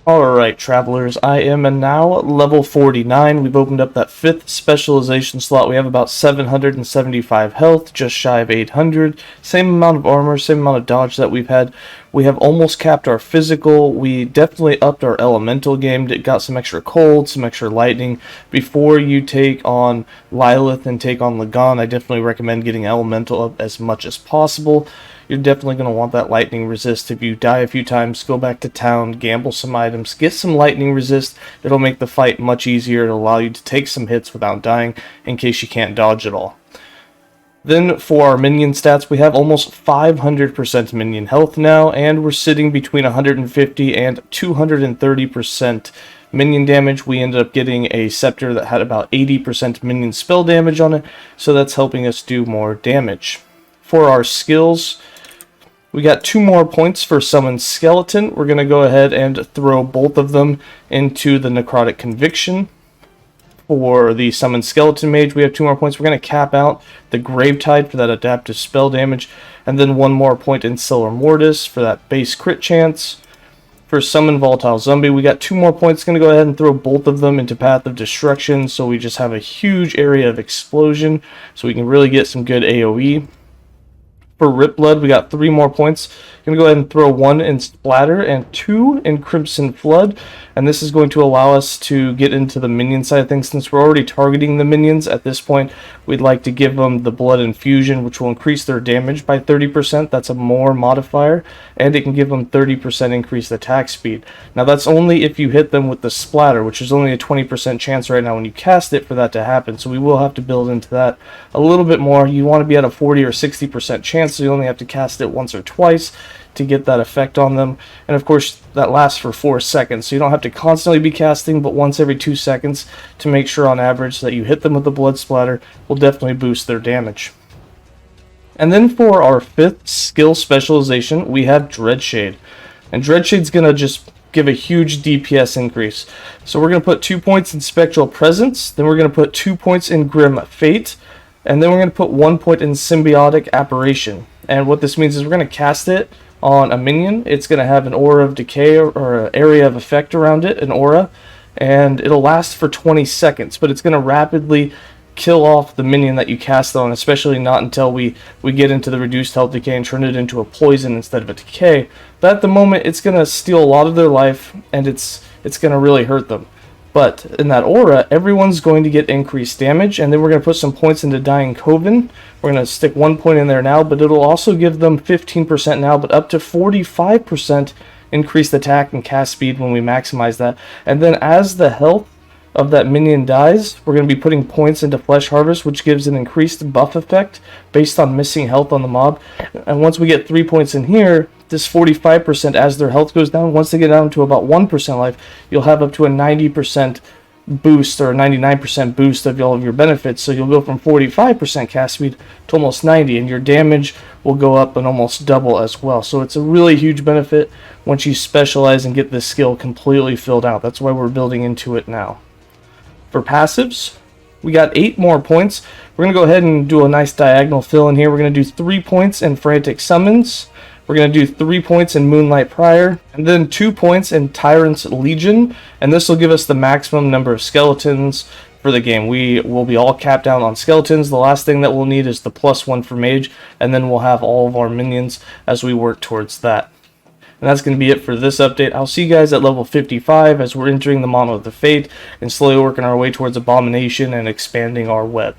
Alright, travelers, I am now level 49. We've opened up that 5th specialization slot. We have about 775 health, just shy of 800. Same amount of armor, same amount of dodge that we've had. We have almost capped our physical. We definitely upped our elemental game. Got some extra cold, some extra lightning. Before you take on Lilith and take on Lagan, I definitely recommend getting elemental up as much as possible. You're definitely going to want that lightning resist. If you die a few times, go back to town, gamble some items, get some lightning resist. It'll make the fight much easier. It'll allow you to take some hits without dying in case you can't dodge at all. Then for our minion stats, we have almost 500% minion health now, and we're sitting between 150 and 230% minion damage. We ended up getting a scepter that had about 80% minion spell damage on it, so that's helping us do more damage. For our skills, we got 2 more points for Summon Skeleton. We're going to go ahead and throw both of them into the Necrotic Conviction. For the Summon Skeleton Mage, we have 2 more points. We're going to cap out the Gravetide for that adaptive spell damage, and then 1 more point in Stellar Mortis for that base crit chance. For Summon Volatile Zombie, we got 2 more points. Going to go ahead and throw both of them into Path of Destruction, so we just have a huge area of explosion, so we can really get some good AoE. For Rip Blood, we got 3 more points. I'm going to go ahead and throw 1 in Splatter and 2 in Crimson Flood. And this is going to allow us to get into the minion side of things. Since we're already targeting the minions at this point, we'd like to give them the Blood Infusion, which will increase their damage by 30%. That's a more modifier. And it can give them 30% increased attack speed. Now that's only if you hit them with the Splatter, which is only a 20% chance right now when you cast it for that to happen. So we will have to build into that a little bit more. You want to be at a 40 or 60% chance, so you only have to cast it once or twice to get that effect on them. And of course that lasts for 4 seconds, so you don't have to constantly be casting, but once every 2 seconds to make sure on average that you hit them with the blood splatter will definitely boost their damage. And then for our 5th skill specialization, we have Dreadshade. And Dreadshade's gonna just give a huge DPS increase. So we're gonna put 2 points in Spectral Presence, then we're gonna put 2 points in Grim Fate, and then we're gonna put 1 point in Symbiotic Apparition. And what this means is we're gonna cast it on a minion. It's going to have an aura of decay or an area of effect around it, an aura, and it'll last for 20 seconds, but it's going to rapidly kill off the minion that you cast on, especially not until we get into the reduced health decay and turn it into a poison instead of a decay. But at the moment, it's going to steal a lot of their life, and it's going to really hurt them. But in that aura, everyone's going to get increased damage, and then we're going to put some points into Dying Coven. We're going to stick 1 point in there now, but it'll also give them 15% now, but up to 45% increased attack and cast speed when we maximize that. And then as the health of that minion dies, we're going to be putting points into Flesh Harvest, which gives an increased buff effect based on missing health on the mob. And once we get 3 points in here, this 45% as their health goes down, once they get down to about 1% life, you'll have up to a 90% boost or a 99% boost of all of your benefits. So you'll go from 45% cast speed to almost 90, and your damage will go up and almost double as well. So it's a really huge benefit once you specialize and get this skill completely filled out. That's why we're building into it now. For passives, we got 8 more points. We're going to go ahead and do a nice diagonal fill in here. We're going to do 3 points in Frantic Summons. We're going to do 3 points in Moonlight Prior, and then 2 points in Tyrant's Legion, and this will give us the maximum number of skeletons for the game. We will be all capped down on skeletons. The last thing that we'll need is the +1 for Mage, and then we'll have all of our minions as we work towards that. And that's going to be it for this update. I'll see you guys at level 55 as we're entering the Monolith of Fate and slowly working our way towards Abomination and expanding our web.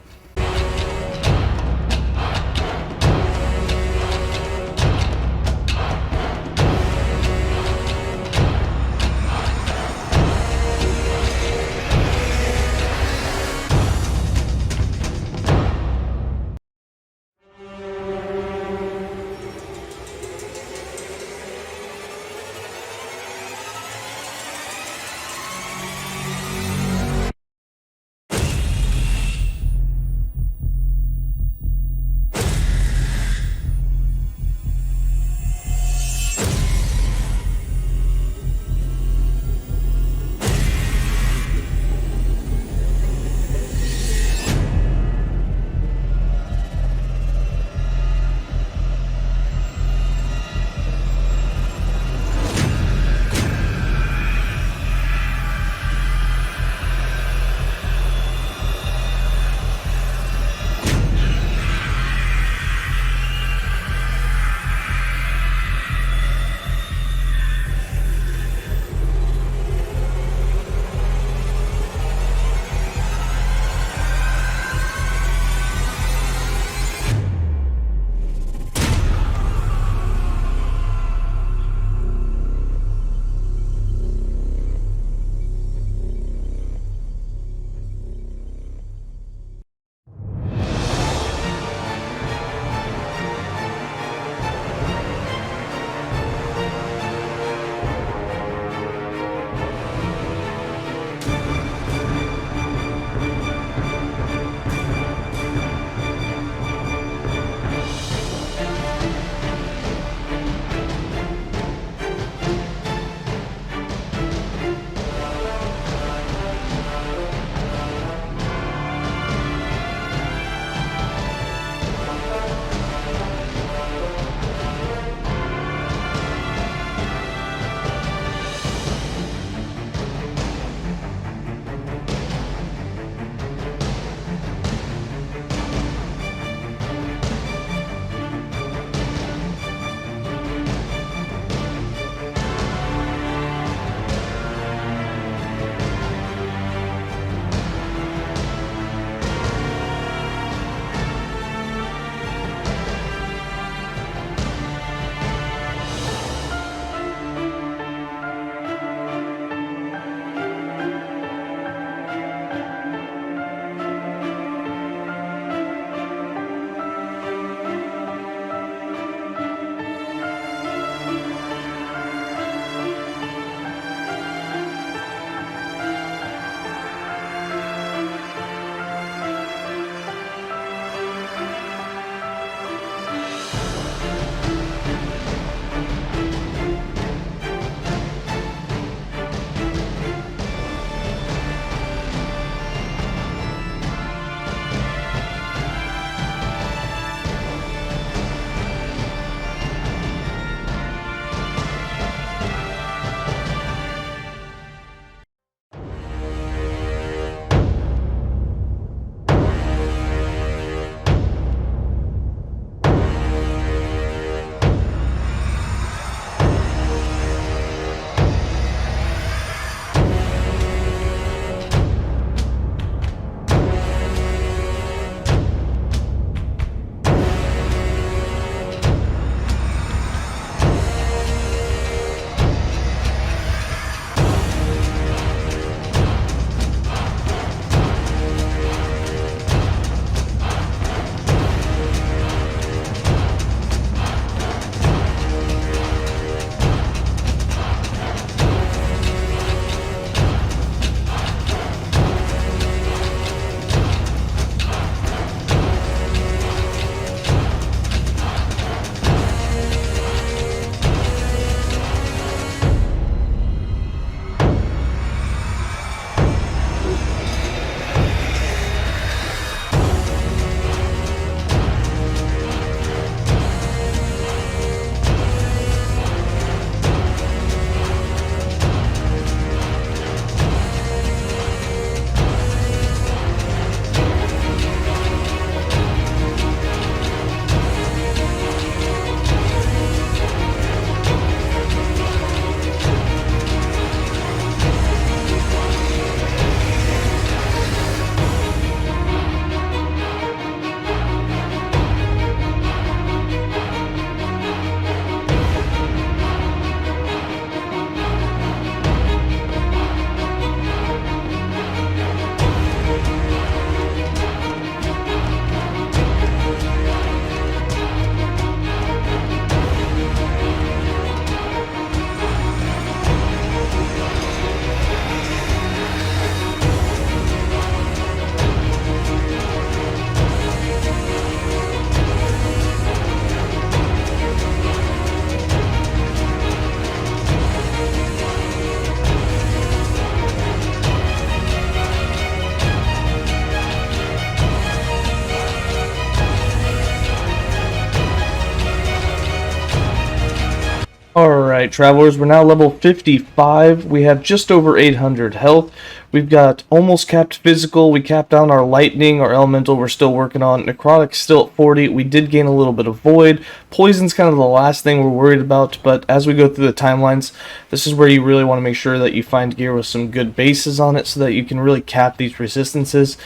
Alright, travelers, we're now level 55. We have just over 800 health. We've got almost capped physical. We capped down our lightning, our elemental we're still working on. Necrotic's still at 40. We did gain a little bit of void. Poison's kind of the last thing we're worried about, but as we go through the timelines, this is where you really want to make sure that you find gear with some good bases on it so that you can really cap these resistances.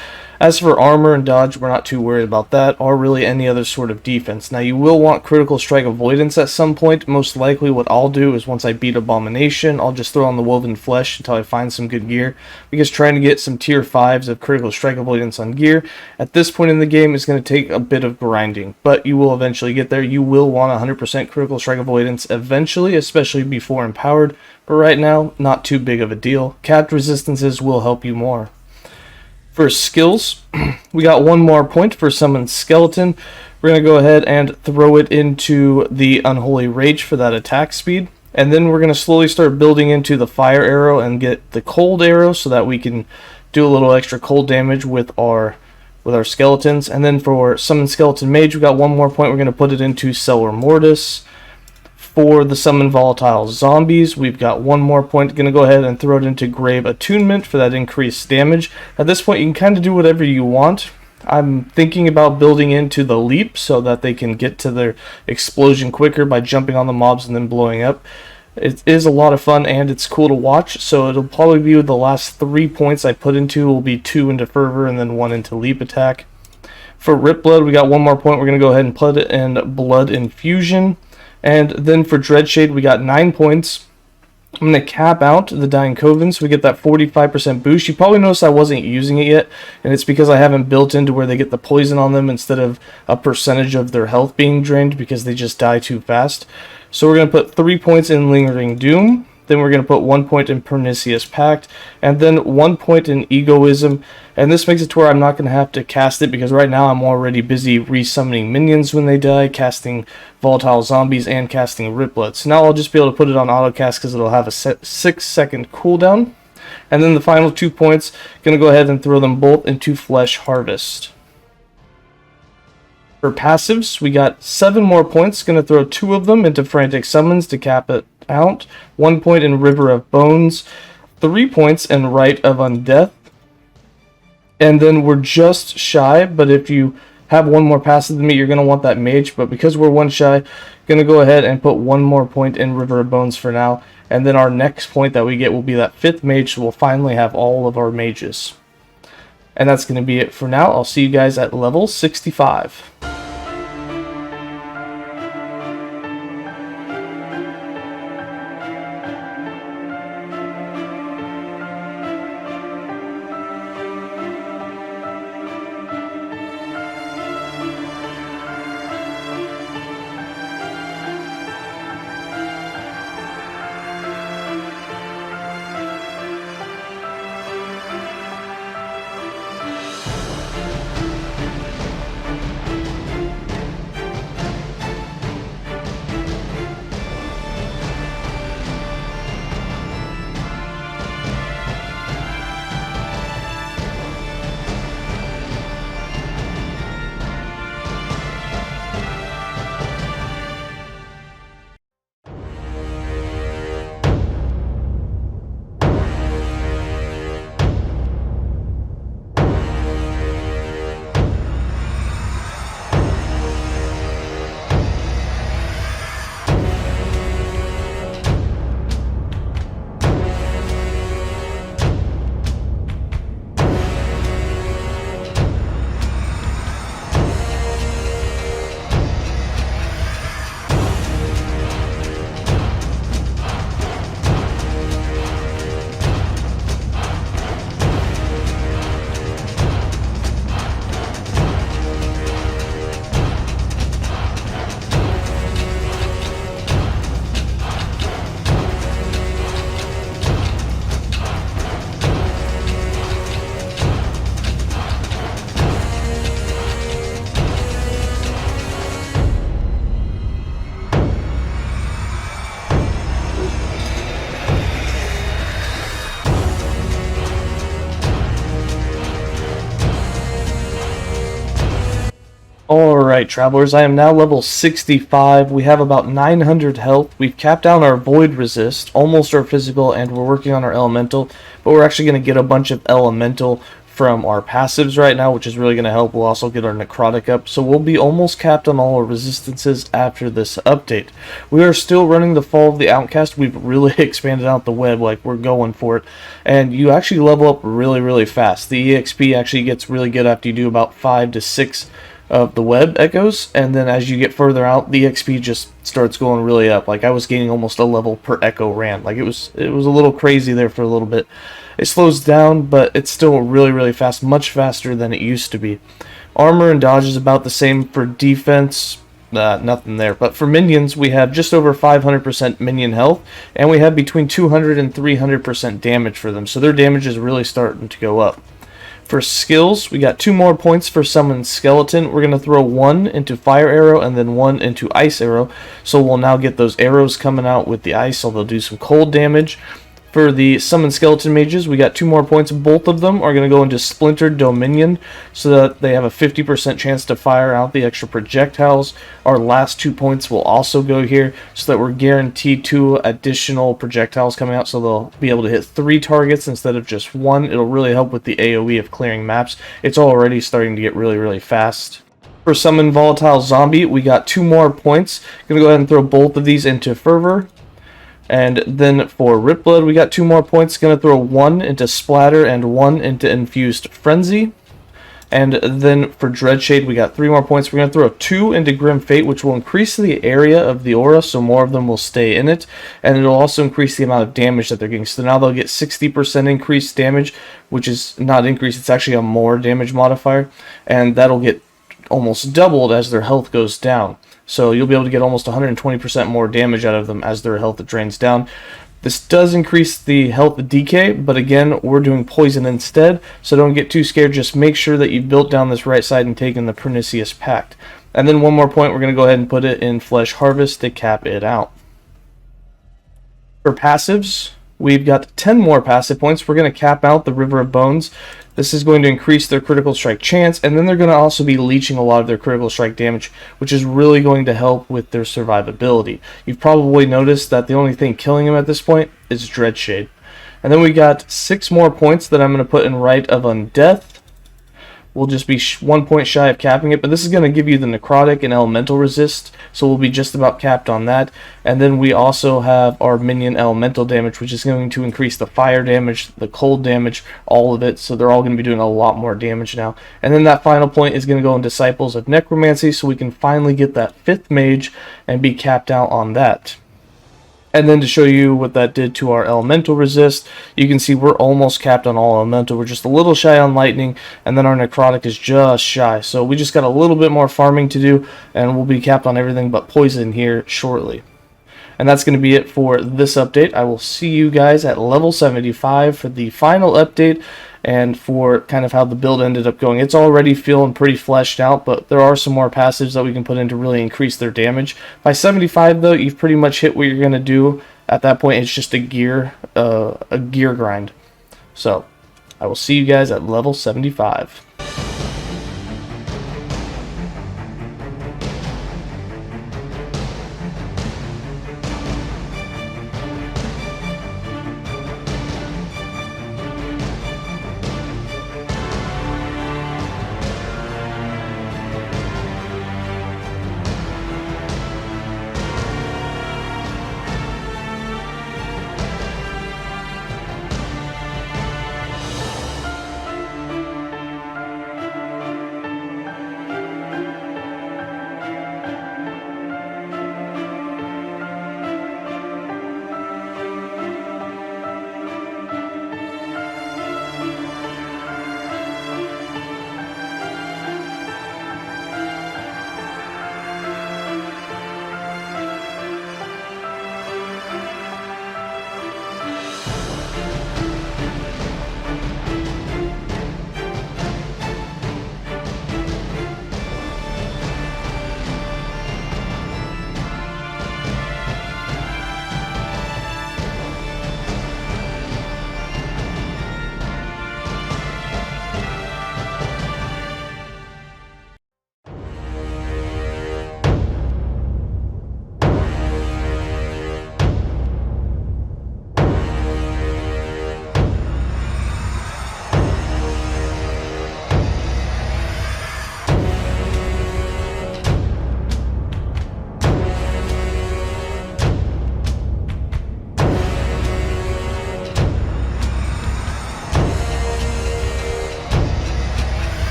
As for armor and dodge, we're not too worried about that, or really any other sort of defense. Now, you will want critical strike avoidance at some point. Most likely what I'll do is once I beat Abomination, I'll just throw on the Woven Flesh until I find some good gear, because trying to get some tier 5s of critical strike avoidance on gear at this point in the game is going to take a bit of grinding, but you will eventually get there. You will want 100% critical strike avoidance eventually, especially before empowered, but right now, not too big of a deal. Capped resistances will help you more. For skills, we got one more point for Summon Skeleton. We're going to go ahead and throw it into the Unholy Rage for that attack speed. And then we're going to slowly start building into the Fire Arrow and get the Cold Arrow so that we can do a little extra cold damage with our skeletons. And then for Summon Skeleton Mage, we got one more point. We're going to put it into Cellar Mortis. For the Summon Volatile Zombies, we've got one more point. Going to go ahead and throw it into Grave Attunement for that increased damage. At this point, you can kind of do whatever you want. I'm thinking about building into the Leap so that they can get to their explosion quicker by jumping on the mobs and then blowing up. It is a lot of fun and it's cool to watch, so it'll probably be the last 3 points I put into will be 2 into Fervor and then 1 into Leap Attack. For Rip Blood, we got one more point. We're going to go ahead and put it in Blood Infusion. And then for Dreadshade, we got 9 points. I'm going to cap out the Dying Coven so we get that 45% boost. You probably noticed I wasn't using it yet, and it's because I haven't built into where they get the poison on them instead of a percentage of their health being drained because they just die too fast. So we're going to put 3 points in Lingering Doom. Then we're going to put 1 point in Pernicious Pact, and then 1 point in Egoism. And this makes it to where I'm not going to have to cast it because right now I'm already busy resummoning minions when they die, casting Volatile Zombies, and casting Rip Blood. So now I'll just be able to put it on autocast because it'll have a 6-second cooldown. And then the final 2 points, going to go ahead and throw them both into Flesh Harvest. For passives, we got 7 more points. Going to throw 2 of them into Frantic Summons to cap it out. 1 point in River of Bones. 3 points in Rite of Undeath. And then we're just shy, but if you have one more passive than me, you're going to want that Mage. But because we're 1 shy, going to go ahead and put 1 more point in River of Bones for now. And then our next point that we get will be that 5th Mage, so we'll finally have all of our mages. And that's going to be it for now. I'll see you guys at level 65. Alright, travelers, I am now level 65. We have about 900 health. We've capped down our void resist, almost our physical, and we're working on our elemental. But we're actually going to get a bunch of elemental from our passives right now, which is really going to help. We'll also get our necrotic up, so we'll be almost capped on all our resistances after this update. We are still running the Fall of the Outcast. We've really expanded out the web, like we're going for it, and you actually level up really fast. The EXP actually gets really good after you do about 5 to 6 of the web echoes, and then as you get further out, the XP just starts going really up. Like I was gaining almost a level per echo ran. Like it was a little crazy there for a little bit. It slows down, but it's still really fast, much faster than it used to be. Armor and dodge is about the same for defense. Nothing there. But for minions, we have just over 500% minion health, and we have between 200 and 300% damage for them. So their damage is really starting to go up. For skills, we got 2 more points for Summon Skeleton. We're going to throw 1 into Fire Arrow and then 1 into Ice Arrow. So we'll now get those arrows coming out with the ice, so they'll do some cold damage. For the Summon Skeleton Mages, we got 2 more points. Both of them are going to go into Splintered Dominion so that they have a 50% chance to fire out the extra projectiles. Our last 2 points will also go here so that we're guaranteed 2 additional projectiles coming out, so they'll be able to hit 3 targets instead of just 1. It'll really help with the AoE of clearing maps. It's already starting to get really fast. For Summon Volatile Zombie, we got 2 more points. Going to go ahead and throw both of these into Fervor. And then for Rip Blood, we got 2 more points. Going to throw 1 into Splatter and 1 into Infused Frenzy. And then for Dreadshade, we got 3 more points. We're going to throw 2 into Grim Fate, which will increase the area of the aura, so more of them will stay in it. And it'll also increase the amount of damage that they're getting. So now they'll get 60% increased damage, which is not increased, it's actually a more damage modifier. And that'll get almost doubled as their health goes down. So you'll be able to get almost 120% more damage out of them as their health drains down. This does increase the health decay, but again, we're doing poison instead, so don't get too scared. Just make sure that you've built down this right side and taken the Pernicious Pact. And then 1 more point, we're going to go ahead and put it in Flesh Harvest to cap it out. For passives, we've got 10 more passive points. We're going to cap out the River of Bones. This is going to increase their critical strike chance, and then they're going to also be leeching a lot of their critical strike damage, which is really going to help with their survivability. You've probably noticed that the only thing killing him at this point is Dreadshade. And then we got 6 more points that I'm going to put in Rite of Undeath. We'll just be 1 point shy of capping it, but this is going to give you the necrotic and elemental resist, so we'll be just about capped on that. And then we also have our minion elemental damage, which is going to increase the fire damage, the cold damage, all of it, so they're all going to be doing a lot more damage now. And then that final point is going to go in Disciples of Necromancy, so we can finally get that 5th mage and be capped out on that. And then to show you what that did to our elemental resist, you can see we're almost capped on all elemental. We're just a little shy on lightning, and then our necrotic is just shy. So we just got a little bit more farming to do, and we'll be capped on everything but poison here shortly. And that's going to be it for this update. I will see you guys at level 75 for the final update and for kind of how the build ended up going. It's already feeling pretty fleshed out, but there are some more passives that we can put in to really increase their damage. By 75 though, you've pretty much hit what you're going to do. At that point, it's just a gear grind. So, I will see you guys at level 75.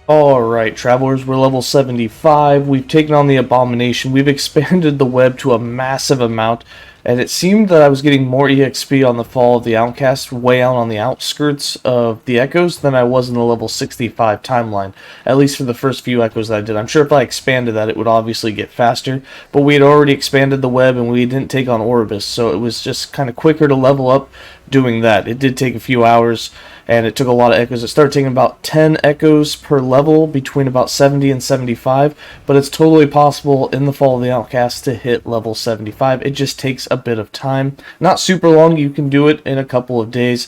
Alright, travelers, we're level 75. We've taken on the Abomination. We've expanded the web to a massive amount, and it seemed that I was getting more EXP on the Fall of the Outcast way out on the outskirts of the Echoes than I was in the level 65 timeline, at least for the first few Echoes that I did. I'm sure if I expanded that, it would obviously get faster, but we had already expanded the web and we didn't take on Orbis, so it was just kind of quicker to level up doing that. It did take a few hours, and it took a lot of echoes. It started taking about 10 echoes per level between about 70 and 75, but it's totally possible in the Fall of the Outcast to hit level 75. It just takes a bit of time. Not super long. You can do it in a couple of days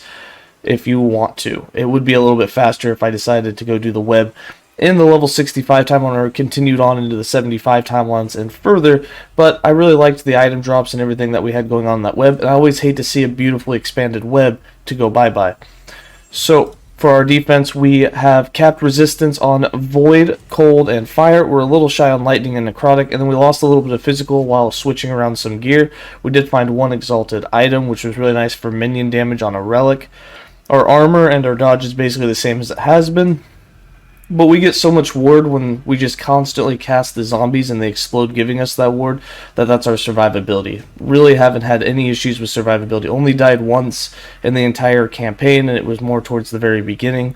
if you want to. It would be a little bit faster if I decided to go do the web in the level 65 timeline or continued on into the 75 timelines and further, but I really liked the item drops and everything that we had going on in that web, and I always hate to see a beautifully expanded web to go bye-bye. So, for our defense, we have capped resistance on Void, Cold, and Fire. We're a little shy on Lightning and Necrotic, and then we lost a little bit of physical while switching around some gear. We did find one Exalted item, which was really nice for minion damage on a Relic. Our armor and our dodge is basically the same as it has been, but we get so much ward when we just constantly cast the zombies and they explode giving us that ward, that's our survivability. Really haven't had any issues with survivability. Only died once in the entire campaign, and it was more towards the very beginning.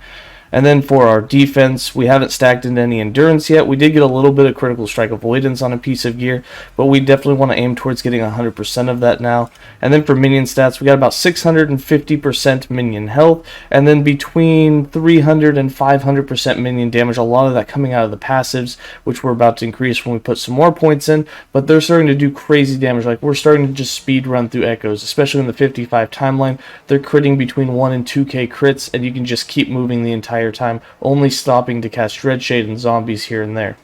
And then for our defense, we haven't stacked into any endurance yet. We did get a little bit of critical strike avoidance on a piece of gear, but we definitely want to aim towards getting 100% of that now. And then for minion stats, we got about 650% minion health, and then between 300 and 500% minion damage. A lot of that coming out of the passives, which we're about to increase when we put some more points in, but they're starting to do crazy damage. Like, we're starting to just speed run through echoes, especially in the 55 timeline. They're critting between 1 and 2k crits, and you can just keep moving the entire time, only stopping to cast Dreadshade and zombies here and there.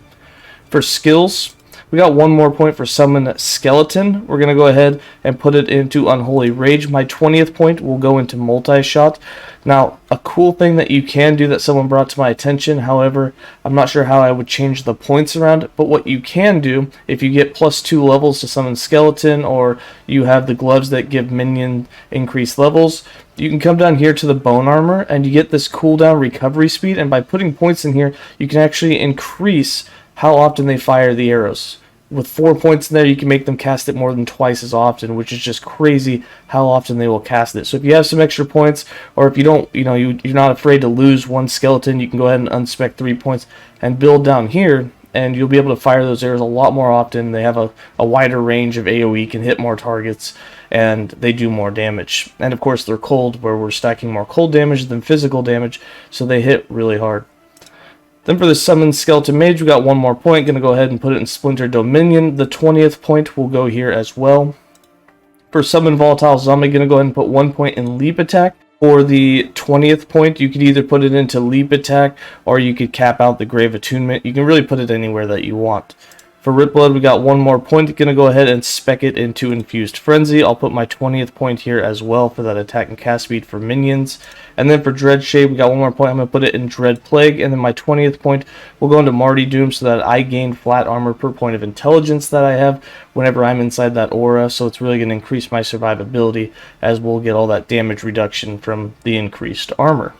For skills, we got one more point for Summon Skeleton. We're going to go ahead and put it into Unholy Rage. My 20th point will go into Multi-Shot. Now, a cool thing that you can do that someone brought to my attention, however, I'm not sure how I would change the points around, but what you can do, if you get +2 levels to Summon Skeleton, or you have the gloves that give minion increased levels, you can come down here to the Bone Armor, and you get this cooldown recovery speed, and by putting points in here, you can actually increase how often they fire the arrows. With 4 points in there, you can make them cast it more than twice as often, which is just crazy how often they will cast it. So if you have some extra points, or if you don't, you're not afraid to lose one skeleton, you can go ahead and unspec 3 points and build down here, and you'll be able to fire those arrows a lot more often. They have a wider range of AoE, can hit more targets, and they do more damage. And of course, they're cold, where we're stacking more cold damage than physical damage, so they hit really hard. Then for the Summon Skeleton Mage, we got one more point. Going to go ahead and put it in Splinter Dominion. The 20th point will go here as well. For Summon Volatile Zombie, going to go ahead and put 1 point in Leap Attack. For the 20th point, you could either put it into Leap Attack, or you could cap out the Grave Attunement. You can really put it anywhere that you want. For Rip Blood, we got one more point. Going to go ahead and spec it into Infused Frenzy. I'll put my 20th point here as well for that attack and cast speed for minions. And then for Dread Shade, we got one more point. I'm going to put it in Dread Plague. And then my 20th point will go into Marty Doom, so that I gain flat armor per point of intelligence that I have whenever I'm inside that aura. So it's really going to increase my survivability, as we'll get all that damage reduction from the increased armor.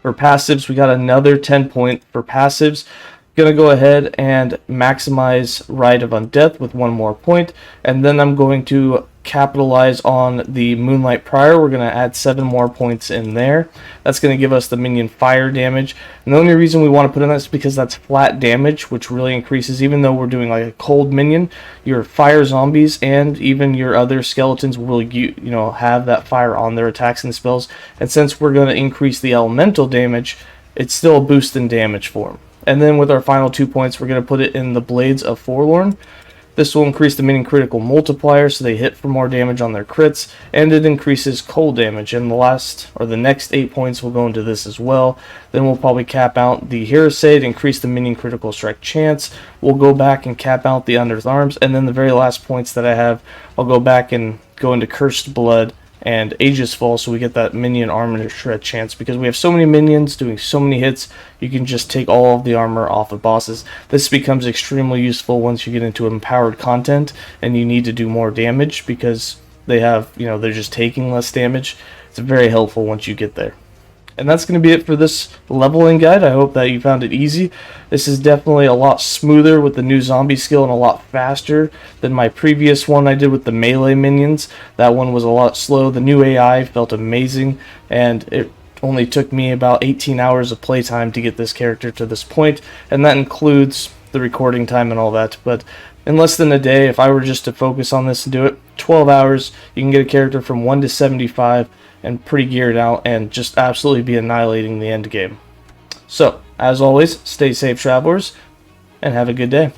For passives, we got another 10 point for passives. Gonna go ahead and maximize Rite of Undeath with one more point, and then I'm going to capitalize on the Moonlight Prior. We're going to add 7 more points in there. That's going to give us the minion fire damage, and the only reason we want to put in that is because that's flat damage, which really increases. Even though we're doing like a cold minion, your fire zombies and even your other skeletons will have that fire on their attacks and spells, and since we're going to increase the elemental damage, it's still a boost in damage for them. And then with our final 2 points, we're going to put it in the Blades of Forlorn. This will increase the minion critical multiplier, so they hit for more damage on their crits, and it increases cold damage. And the next 8 points will go into this as well. Then we'll probably cap out the Heresade, increase the minion critical strike chance. We'll go back and cap out the Unearthed Arms, and then the very last points that I have, I'll go back and go into Cursed Blood and Aegis Fall, so we get that minion armor shred chance. Because we have so many minions doing so many hits, you can just take all of the armor off of bosses. This becomes extremely useful once you get into empowered content and you need to do more damage, because they have, they're just taking less damage. It's very helpful once you get there. And that's going to be it for this leveling guide. I hope that you found it easy. This is definitely a lot smoother with the new zombie skill and a lot faster than my previous one I did with the melee minions. That one was a lot slow. The new AI felt amazing, and it only took me about 18 hours of playtime to get this character to this point, and that includes the recording time and all that. But in less than a day, if I were just to focus on this and do it, 12 hours, you can get a character from 1 to 75 and pretty geared out and just absolutely be annihilating the end game. So, as always, stay safe, travelers, and have a good day.